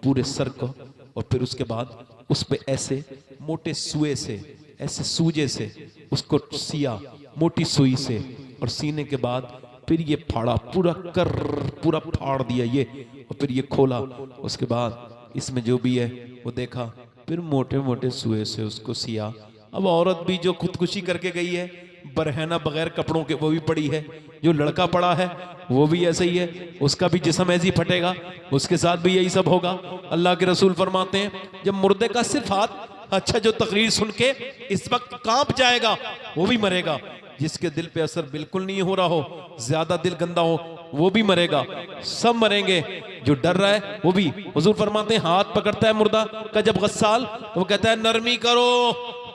पूरे सर को। और फिर उसके बाद उस पे ऐसे मोटे सुए से, ऐसे सूजे से उसको सिया, मोटी सुई से, और सीने के बाद फिर ये फाड़ा, पूरा फाड़ दिया ये, और फिर ये खोला। उसके बाद इसमें जो भी है वो देखा, फिर मोटे मोटे सुए से उसको सिया। अब औरत भी जो खुदकुशी करके गई है, बरहना बगैर कपड़ों के, वो भी पड़ी है। जो लड़का पड़ा है वो भी ऐसे ही है, उसका भी जिस्म ऐसे ही फटेगा, उसके साथ भी यही सब होगा। अल्लाह के रसूल फरमाते हैं जब मुर्दे का सिर्फ हाथ, अच्छा जो तकरीर सुन के इस वक्त कांप जाएगा वो भी मरेगा। जिसके दिल पे असर बिल्कुल नहीं हो रहा हो, ज्यादा दिल गंदा हो, वो भी मरेगा, सब मरेंगे। जो डर रहा है वो भी। हुजूर फरमाते हैं हाथ पकड़ता है मुर्दा का जब गस्साल, तो वो कहता है नरमी करो,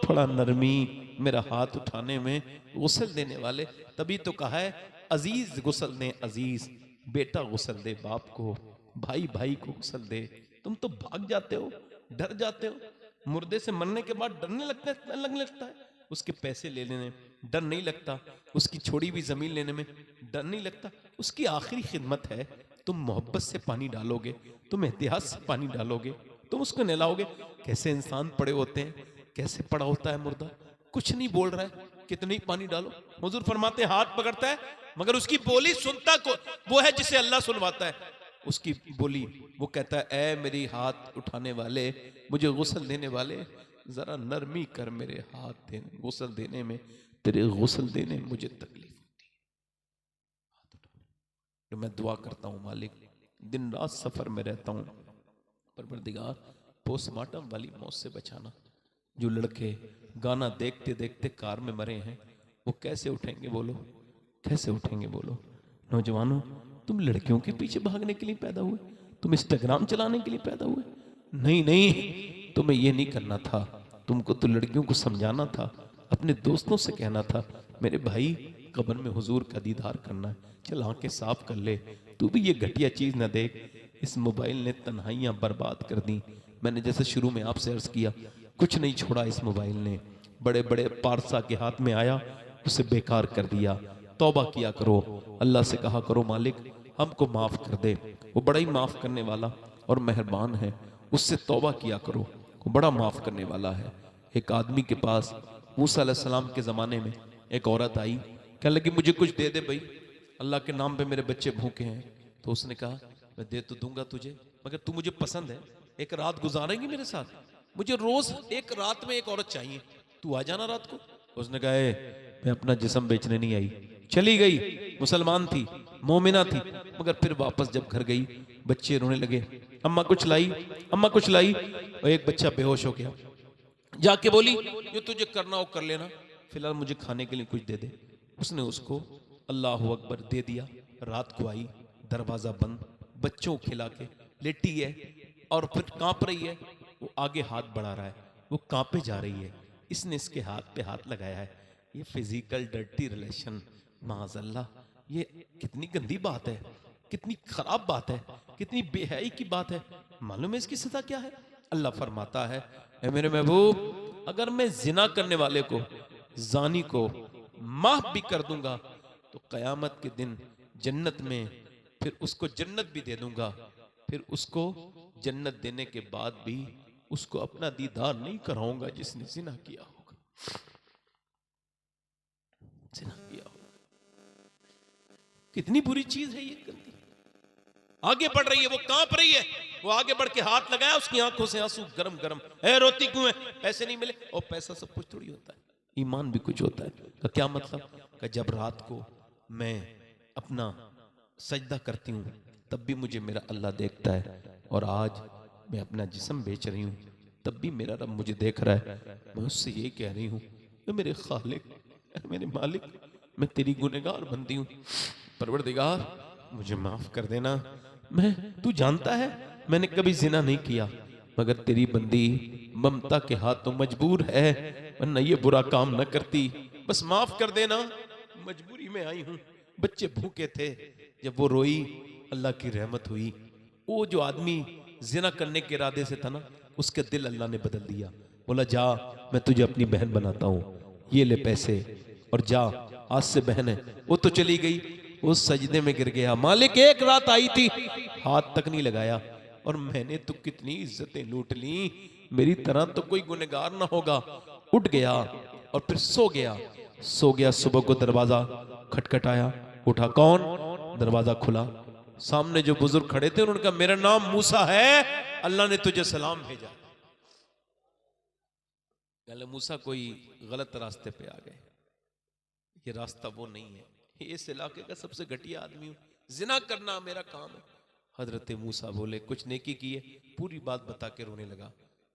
थोड़ा नरमी मेरा हाथ उठाने में, गुस्ल देने वाले। तभी तो कहा है अजीज गुस्ल दे, अजीज बेटा गुस्ल दे बाप को, भाई भाई को गुस्ल दे। तुम तो भाग जाते हो, डर जाते हो। मुर्दे से मरने के बाद डरने लगता है, उसके पैसे ले लेने डर नहीं लगता, उसकी छोड़ी हुई जमीन लेने में डर नहीं लगता। उसकी आखिरी खिदमत है, तुम मोहब्बत से पानी डालोगे, तुम एहतियात से पानी डालोगे, तुम उसको नहलाओगे। कैसे इंसान पड़े होते हैं, कैसे पड़ा होता है मुर्दा, कुछ नहीं बोल रहा है, कितनी पानी डालो। हुजूर फरमाते हैं हाथ पकड़ता है, मगर उसकी बोली सुनता को वो है जिसे अल्लाह सुनवाता है। उसकी बोली वो कहता है ऐ मेरी हाथ उठाने वाले, मुझे गुस्ल देने वाले, जरा नरमी कर मेरे हाथ देने, गुस्ल देने में, तेरे गुस्ल देने में मुझे तकलीफ होती है। तो मैं दुआ करता हूँ मालिक, दिन रात सफर में रहता हूँ, परवरदिगार पोस्टमार्टम वाली मौत से बचाना, जो लड़के गाना देखते देखते कार में मरे हैं वो कैसे उठेंगे बोलो, कैसे उठेंगे बोलो। नौजवानों, तुम लड़कियों के पीछे भागने के लिए पैदा हुए, तुम इंस्टाग्राम चलाने के लिए पैदा हुए? नहीं नहीं, तुम्हें ये नहीं करना था। तुमको तो लड़कियों को समझाना था, अपने दोस्तों से कहना था मेरे भाई कब्र में हुजूर का दीदार करना है, चल आंखें साफ कर ले, तू भी ये घटिया चीज ना देख। इस मोबाइल ने तन्हाइयां बर्बाद कर दी। मैंने जैसे शुरू में आपसे अर्ज किया, कुछ नहीं छोड़ा इस मोबाइल ने। बड़े बड़े पारसा के हाथ में आया, उसे बेकार कर दिया। तौबा किया करो, अल्लाह से कहा करो मालिक हमको माफ कर दे, वो बड़ा ही माफ करने वाला और मेहरबान है। उससे तौबा किया करो, वो बड़ा माफ करने वाला है। एक आदमी के पास मूसा अलैहिस्सलाम के ज़माने में एक औरत आई, कहने लगी मुझे कुछ दे दे भाई, अल्लाह के नाम पे मेरे बच्चे भूखे हैं। तो उसने कहा मैं दे तो दूंगा तुझे, मगर तू मुझे पसंद है, एक रात गुजारेंगी मेरे साथ? मुझे रोज एक रात में एक औरत चाहिए, तू आ जाना रात को। उसने कहा मैं अपना जिस्म बेचने नहीं आई। चली गई, मुसलमान थी, मोमिना थी, मगर फिर वापस जब घर गई बच्चे रोने लगे, अम्मा कुछ लाई, अम्मा कुछ लाई। और एक बच्चा बेहोश हो गया, जाके बोली जो तुझे करना हो कर लेना, फिलहाल मुझे खाने के लिए कुछ दे दे। उसने उसको अल्लाह अकबर दे दिया। रात को आई, दरवाजा बंद, बच्चों को खिला के लेटी है और फिर कांप रही है। वो आगे हाथ बढ़ा रहा है, वो कांपे जा रही है। इसने इसके हाथ पे हाथ लगाया है। ये फिजिकल डर्टी रिलेशन, माज़अल्लाह, ये कितनी गंदी बात है, कितनी खराब बात है, कितनी बेहयाई की बात है। मालूम है इसकी सजा क्या है? अल्लाह फरमाता है ऐ मेरे महबूब, अगर मैं जिना करने वाले को, जानी को माफ भी कर दूंगा तो कयामत के दिन जन्नत में फिर उसको जन्नत भी दे दूंगा। फिर उसको जन्नत देने के बाद भी उसको अपना दीदार नहीं कराऊंगा जिसने जिना किया होगा, जिना किया होगा। कितनी बुरी चीज है ये गंदी। आगे बढ़ रही है, वो कांप रही है, वो आगे बढ़ के हाथ लगाया, उसकी आंखों से आंसू गरम गरम। है रोती क्यों है? पैसे नहीं मिले। और पैसा सब कुछ थोड़ी होता है, ईमान भी कुछ होता है। तो क्या मतलब कि जब रात को मैं अपना सजदा करती हूँ तब भी मुझे मेरा अल्लाह देखता है, और आज मैं अपना जिस्म बेच रही हूँ तब भी मेरा रब मुझे देख रहा है। मैं उससे ये कह रही हूँ मेरे खालिक, मेरे मालिक, मैं तेरी गुनहगार बंदी हूँ, परवरदिगार मुझे माफ कर देना। मैं, तू जानता है मैंने कभी जिना नहीं किया, मगर तेरी बंदी ममता के हाथों मजबूर है, वरना ये बुरा काम न करती, बस माफ कर देना, मजबूरी में आई हूँ। बच्चे भूखे थे, जब वो रोई अल्लाह की रहमत हुई। वो जो आदमी जिना करने के इरादे से था ना, उसके दिल अल्लाह ने बदल दिया। बोला जा मैं तुझे अपनी बहन बनाता हूँ, ये ले पैसे और जा, आज से बहन है। वो तो चली गई, वो सजदे में गिर गया। मालिक एक रात आई थी, हाथ तक नहीं लगाया, और मैंने तो कितनी इज्जतें लूट ली, मेरी तरह तो कोई गुनहगार ना होगा। उठ गया और फिर सो गया। सो गया, सुबह को दरवाजा खटखटाया, उठा, कौन? दरवाजा खुला, सामने जो बुजुर्ग खड़े थे उन्होंने कहा मेरा नाम मूसा है, अल्लाह ने तुझे सलाम भेजा। कहले मूसा कोई गलत रास्ते पे आ गए, ये रास्ता वो नहीं है, ये इस इलाके का सबसे घटिया आदमी हूं, जिना करना मेरा काम है। हजरत मूसा बोले कुछ नेकी की है, पूरी बात बता के रोने लगा।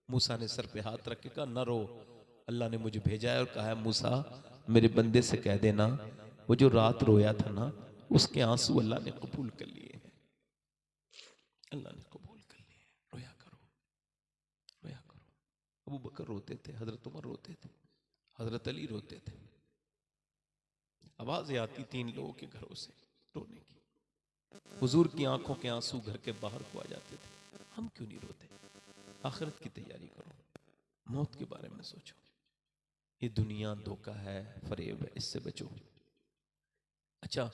मूसा ने सर पे हाथ रख के कहा न रो, अल्लाह ने मुझे भेजा है और कहा है मूसा मेरे बंदे से कह देना वो जो रात रोया था ना, उसके आंसू अल्लाह ने कबूल कर लिए हैं, अल्लाह ने कबूल कर लिए। रोया करो, रोया करो। अबू बकर रोते थे, हजरत उमर रोते थे, हजरत अली रोते थे, आवाजें आती थी इन लोगों के घरों से रोने की। हुजूर की आंखों के आंसू घर के बाहर को आ जाते थे। हम क्यों नहीं रोते? आखिरत की तैयारी करो, मौत के बारे में सोचो। ये दुनिया धोखा है, फरेब है, इससे बचो। अच्छा,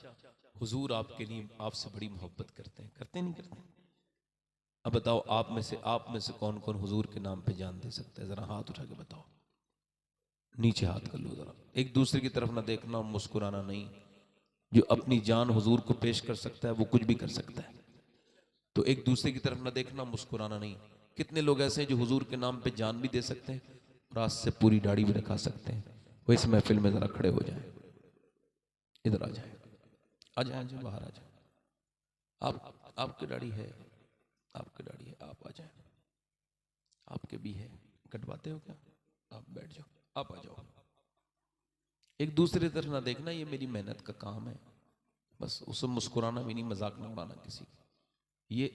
हुजूर आपके लिए आपसे बड़ी मोहब्बत करते हैं, करते नहीं करते? अब बताओ आप में से कौन कौन हुजूर के नाम पे जान दे सकता है? जरा हाथ उठा के बताओ, नीचे हाथ कर लो जरा। एक दूसरे की तरफ ना देखना, मुस्कुराना नहीं। जो अपनी जान हुजूर को पेश कर सकता है वो कुछ भी कर सकता है, तो एक दूसरे की तरफ ना देखना, मुस्कुराना नहीं। कितने लोग ऐसे हैं जो हुजूर के नाम पे जान भी दे सकते हैं और आज से पूरी दाढ़ी भी रखा सकते हैं। वो इस महफिल में जरा खड़े हो जाए, इधर आ जाए, आ जाए, जो बाहर आ जाए। आपकी दाढ़ी है, आपकी दाढ़ी है, आप आ जाए। आपके भी है, कटवाते हो क्या? आप बैठ जाओ, आप आ जाओ। एक दूसरे तरफ ना देखना, ये मेरी मेहनत का काम है, बस उसे मुस्कुराना भी नहीं, मजाक ना उड़ाना किसी की। ये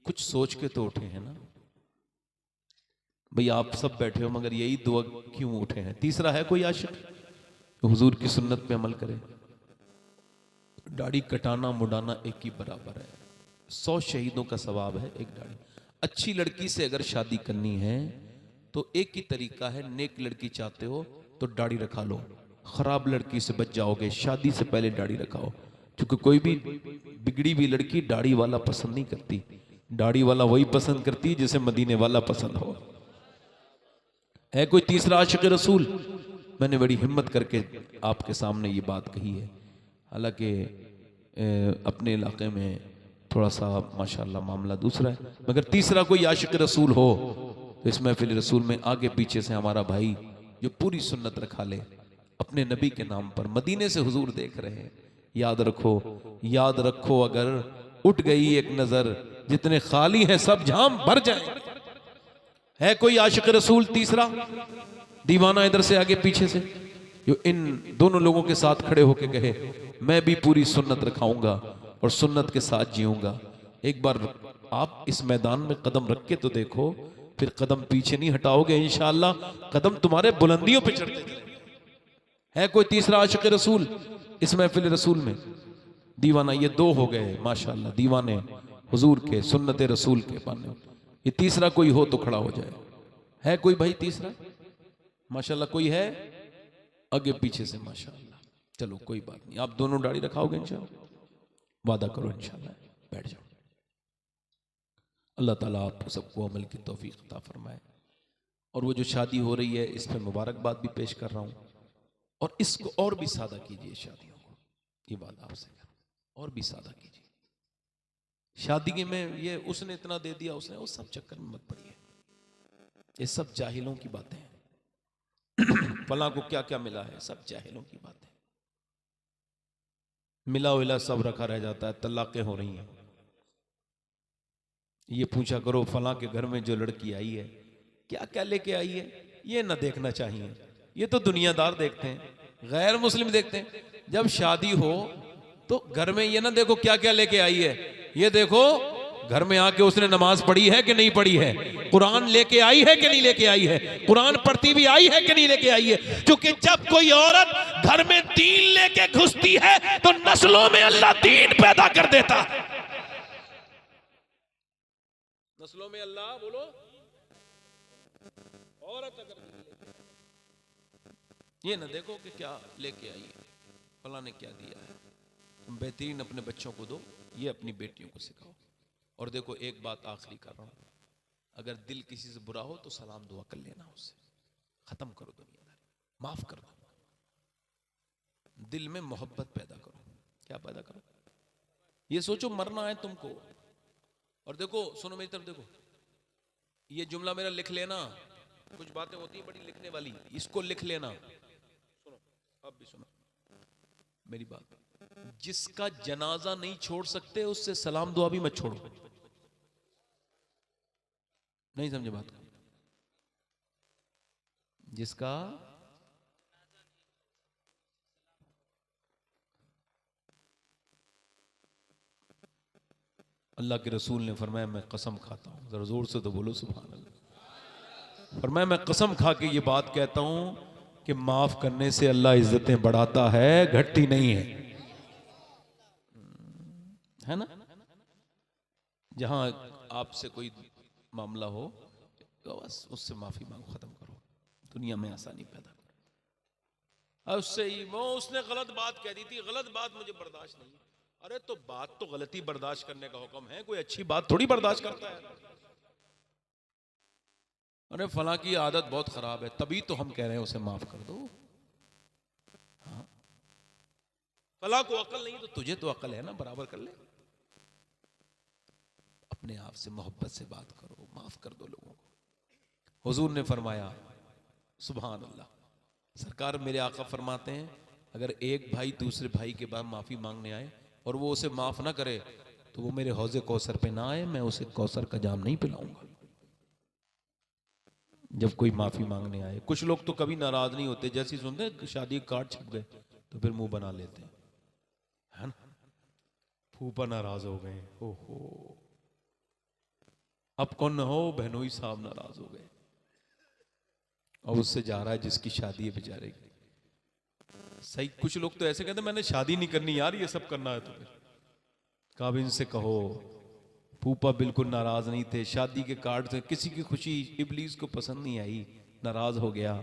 कुछ सोच के तो उठे हैं ना भाई, आप सब बैठे हो मगर यही दुआ क्यों उठे हैं? तीसरा है कोई आशिक हुजूर की सुन्नत पे अमल करे? दाढ़ी कटाना मुड़ाना एक ही बराबर है, 100 शहीदों का सवाब है एक दाढ़ी। अच्छी लड़की से अगर शादी करनी है तो एक ही तरीका है, नेक लड़की चाहते हो तो दाढ़ी रखा लो, खराब लड़की से बच जाओगे, शादी से पहले दाढ़ी रखाओ। क्योंकि कोई भी बिगड़ी हुई लड़की दाढ़ी वाला पसंद नहीं करती, दाढ़ी वाला वही पसंद करती जिसे मदीने वाला पसंद हो। है कोई तीसरा आशिक रसूल? मैंने बड़ी हिम्मत करके आपके सामने ये बात कही है, हालांकि अपने इलाके में थोड़ा सा माशाल्लाह मामला दूसरा है, मगर तीसरा कोई आशिक रसूल हो तो इस महफिल रसूल में आगे पीछे से हमारा भाई जो पूरी सुन्नत रखा ले अपने नबी के नाम पर, मदीने से हुजूर देख रहे हैं। याद रखो, याद रखो, अगर उठ गई एक नजर, जितने खाली हैं सब जाम भर जाए। है कोई आशिक रसूल तीसरा दीवाना इधर से आगे पीछे से, जो इन दोनों लोगों के साथ खड़े होके कहे मैं भी पूरी सुन्नत रखाऊंगा और सुन्नत के साथ जीऊंगा? एक बार आप इस मैदान में कदम रख के तो देखो, फिर कदम पीछे नहीं हटाओगे इंशाअल्लाह, कदम तुम्हारे बुलंदियों पे चढ़ते जाएंगे। है कोई तीसरा आशिक रसूल इस महफिल रसूल में दीवाना? ये दो हो गए माशाअल्लाह दीवाने हुजूर के, सुन्नत रसूल के पाने। ये तीसरा कोई हो तो खड़ा हो जाए। है कोई भाई तीसरा? माशाअल्लाह कोई है आगे पीछे से? माशाअल्लाह, चलो कोई बात नहीं, आप दोनों दाढ़ी रखाओगे इंशाअल्लाह, वादा करो इंशाअल्लाह। बैठ जाओ। अल्लाह ताला आप सबको अमल की तौफीक अता फरमाए। और वो जो शादी हो रही है इस पर मुबारकबाद भी पेश कर रहा हूँ, और इसको और भी सादा कीजिए शादियों को, ये बात आपसे कर, और भी सादा कीजिए। शादी में ये उसने इतना दे दिया, उसने, उस सब चक्कर में मत पड़िए, ये सब जाहिलों की बातें हैं। फला को क्या क्या मिला है, सब जाहिलों की बातें। मिला विला सब रखा रह जाता है, तलाकें हो रही हैं। ये पूछा करो फला के घर में जो लड़की आई है क्या क्या लेके आई है, ये ना देखना चाहिए। ये तो दुनियादार देखते हैं, गैर मुस्लिम देखते हैं। जब शादी हो तो घर में ये ना देखो क्या क्या लेके आई है, ये देखो घर में आके उसने नमाज पढ़ी है कि नहीं पढ़ी है, कुरान लेके आई है कि नहीं लेके आई है, कुरान पढ़ती भी आई है कि नहीं लेके आई है। क्योंकि जब कोई औरत घर में दीन लेके घुसती है तो नस्लों में अल्लाह दीन पैदा कर देता है। नस्लों में अल्लाह, बोलो, औरत अगर ये ना देखो कि क्या लेके आई है, फला ने क्या दिया है। तुम बेहतरीन अपने बच्चों को दो, ये अपनी बेटियों को सिखाओ। और देखो एक बात आखिरी कर रहा हूं, अगर दिल किसी से बुरा हो तो सलाम दुआ कर लेना उससे, खत्म करो दुनियादारी, माफ कर दो, दिल में मोहब्बत पैदा करो। क्या पैदा करो? ये सोचो मरना है तुमको। और देखो, सुनो मेरी तरफ देखो, ये जुमला मेरा लिख लेना, कुछ बातें होती है बड़ी लिखने वाली, इसको लिख लेना। सुनो, अब भी सुनो मेरी बात, जिसका जनाजा नहीं छोड़ सकते उससे सलाम दुआ भी मत छोड़ो। नहीं समझे बात को? जिसका अल्लाह के रसूल ने फरमाया मैं कसम खाता हूं, जरा जोर से तो बोलो सुभान अल्लाह। फरमाया मैं कसम खा के ये बात कहता हूं कि माफ करने से अल्लाह इज्जतें बढ़ाता है, घटती नहीं है ना। जहां आपसे कोई मामला हो तो बस उससे माफी मांगो, खत्म करो, दुनिया में आसानी पैदा करो। उससे ही वो उसने गलत बात कह दी थी, गलत बात मुझे बर्दाश्त नहीं। अरे तो बात तो गलती बर्दाश्त करने का हुक्म है, कोई अच्छी बात थोड़ी बर्दाश्त करता है। अरे फला की आदत बहुत खराब है, तभी तो हम कह रहे हैं उसे माफ कर दो। हाँ, फला को अकल नहीं तो तुझे तो अकल है ना, बराबर कर ले। अपने आप से मोहब्बत से बात करो, माफ कर दो लोगों को। हुजूर ने फरमाया, सुभान अल्लाह, सरकार मेरे आका फरमाते हैं अगर एक भाई दूसरे भाई के बाद माफी मांगने आए और वो उसे माफ ना करे तो वो मेरे हौजे कौसर पे ना आए, मैं उसे कौसर का जाम नहीं पिलाऊंगा। जब कोई माफी मांगने आए। कुछ लोग तो कभी नाराज नहीं होते, जैसे ही सुनते हैं शादी के कार्ड छप गए तो फिर मुंह बना लेते हैं, है ना। फूफा नाराज हो गए, ओहो, अब कौन न हो, बहनोई साहब नाराज हो गए, और उससे जा रहा है जिसकी शादी है बेचारे की। सही, कुछ लोग तो ऐसे कहते मैंने शादी नहीं करनी यार, ये सब करना है तो फिर कहा इनसे कहो। फूफा बिल्कुल नाराज नहीं थे, शादी के कार्ड से किसी की खुशी इबलीस को पसंद नहीं आई, नाराज हो गया।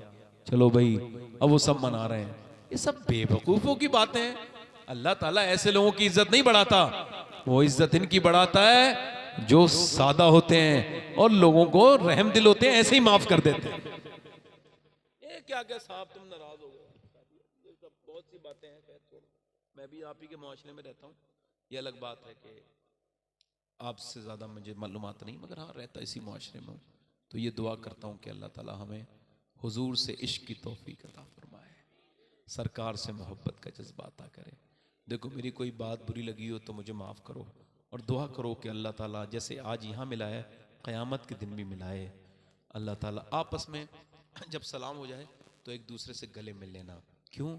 चलो भाई, अब वो सब मना रहे हैं। ये सब बेवकूफों की बातें हैं। अल्लाह ताला ऐसे लोगों की इज्जत नहीं बढ़ाता, वो इज्जत इनकी बढ़ाता है जो सादा होते हैं और लोगों को रहम दिल होते हैं, ऐसे ही माफ कर देते हैं। ये क्या क्या साहब तुम नाराज हो गए, ये सब बहुत सी बातें हैं। खैर छोड़ो, मैं भी आप ही के मुआशरे में रहता हूँ, ये अलग बात है कि आपसे ज़्यादा मुझे मालूमात नहीं, मगर हाँ रहता इसी मुआशरे में हूँ। तो ये दुआ करता हूँ कि अल्लाह ताला हमें हुजूर से इश्क की तौफीक अता फरमाए, सरकार से मोहब्बत का जज्बा अता करे। देखो मेरी कोई बात बुरी लगी हो तो मुझे माफ़ करो, और दुआ करो कि अल्लाह ताला जैसे आज यहाँ मिलाए क़यामत के दिन भी मिलाए। अल्लाह ताला आपस में जब सलाम हो जाए तो एक दूसरे से गले मिल लेना। क्यों?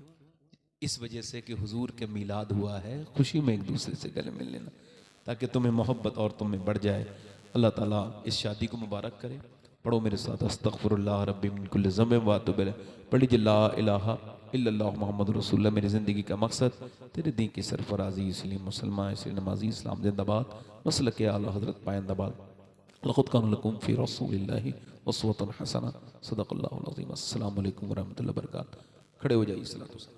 इस वजह से कि हुजूर के मीलाद हुआ है, खुशी में एक दूसरे से गले मिल लेना, ताकि तुम्हें मोहब्बत और तुम्हें बढ़ जाए। अल्लाह ताला इस शादी को मुबारक करे। पढ़ो मेरे साथ, अस्तगफिरुल्लाह रब्बी मिन कुल्लि ज़ंबिन व अतूबु इलैह। पढ़िए ला इलाहा इल्लल्लाह मुहम्मद रसूलुल्लाह। मेरी ज़िंदगी का मकसद तेरे दीन की सरफराजी, इसलिए मुसलमान, इसलिए नमाजी, इस्लाम जिंदाबाद, मसलक आला हज़रत पायंदाबाद। लक़द कान लकुम फ़ी रसूलिल्लाहि उस्वतुन हसना। सदक़ल्लाहुल अज़ीम। अस्सलामु अलैकुम व रहमतुल्लाहि व बरकातहू। खड़े हो जाइए, सलातो सलाम।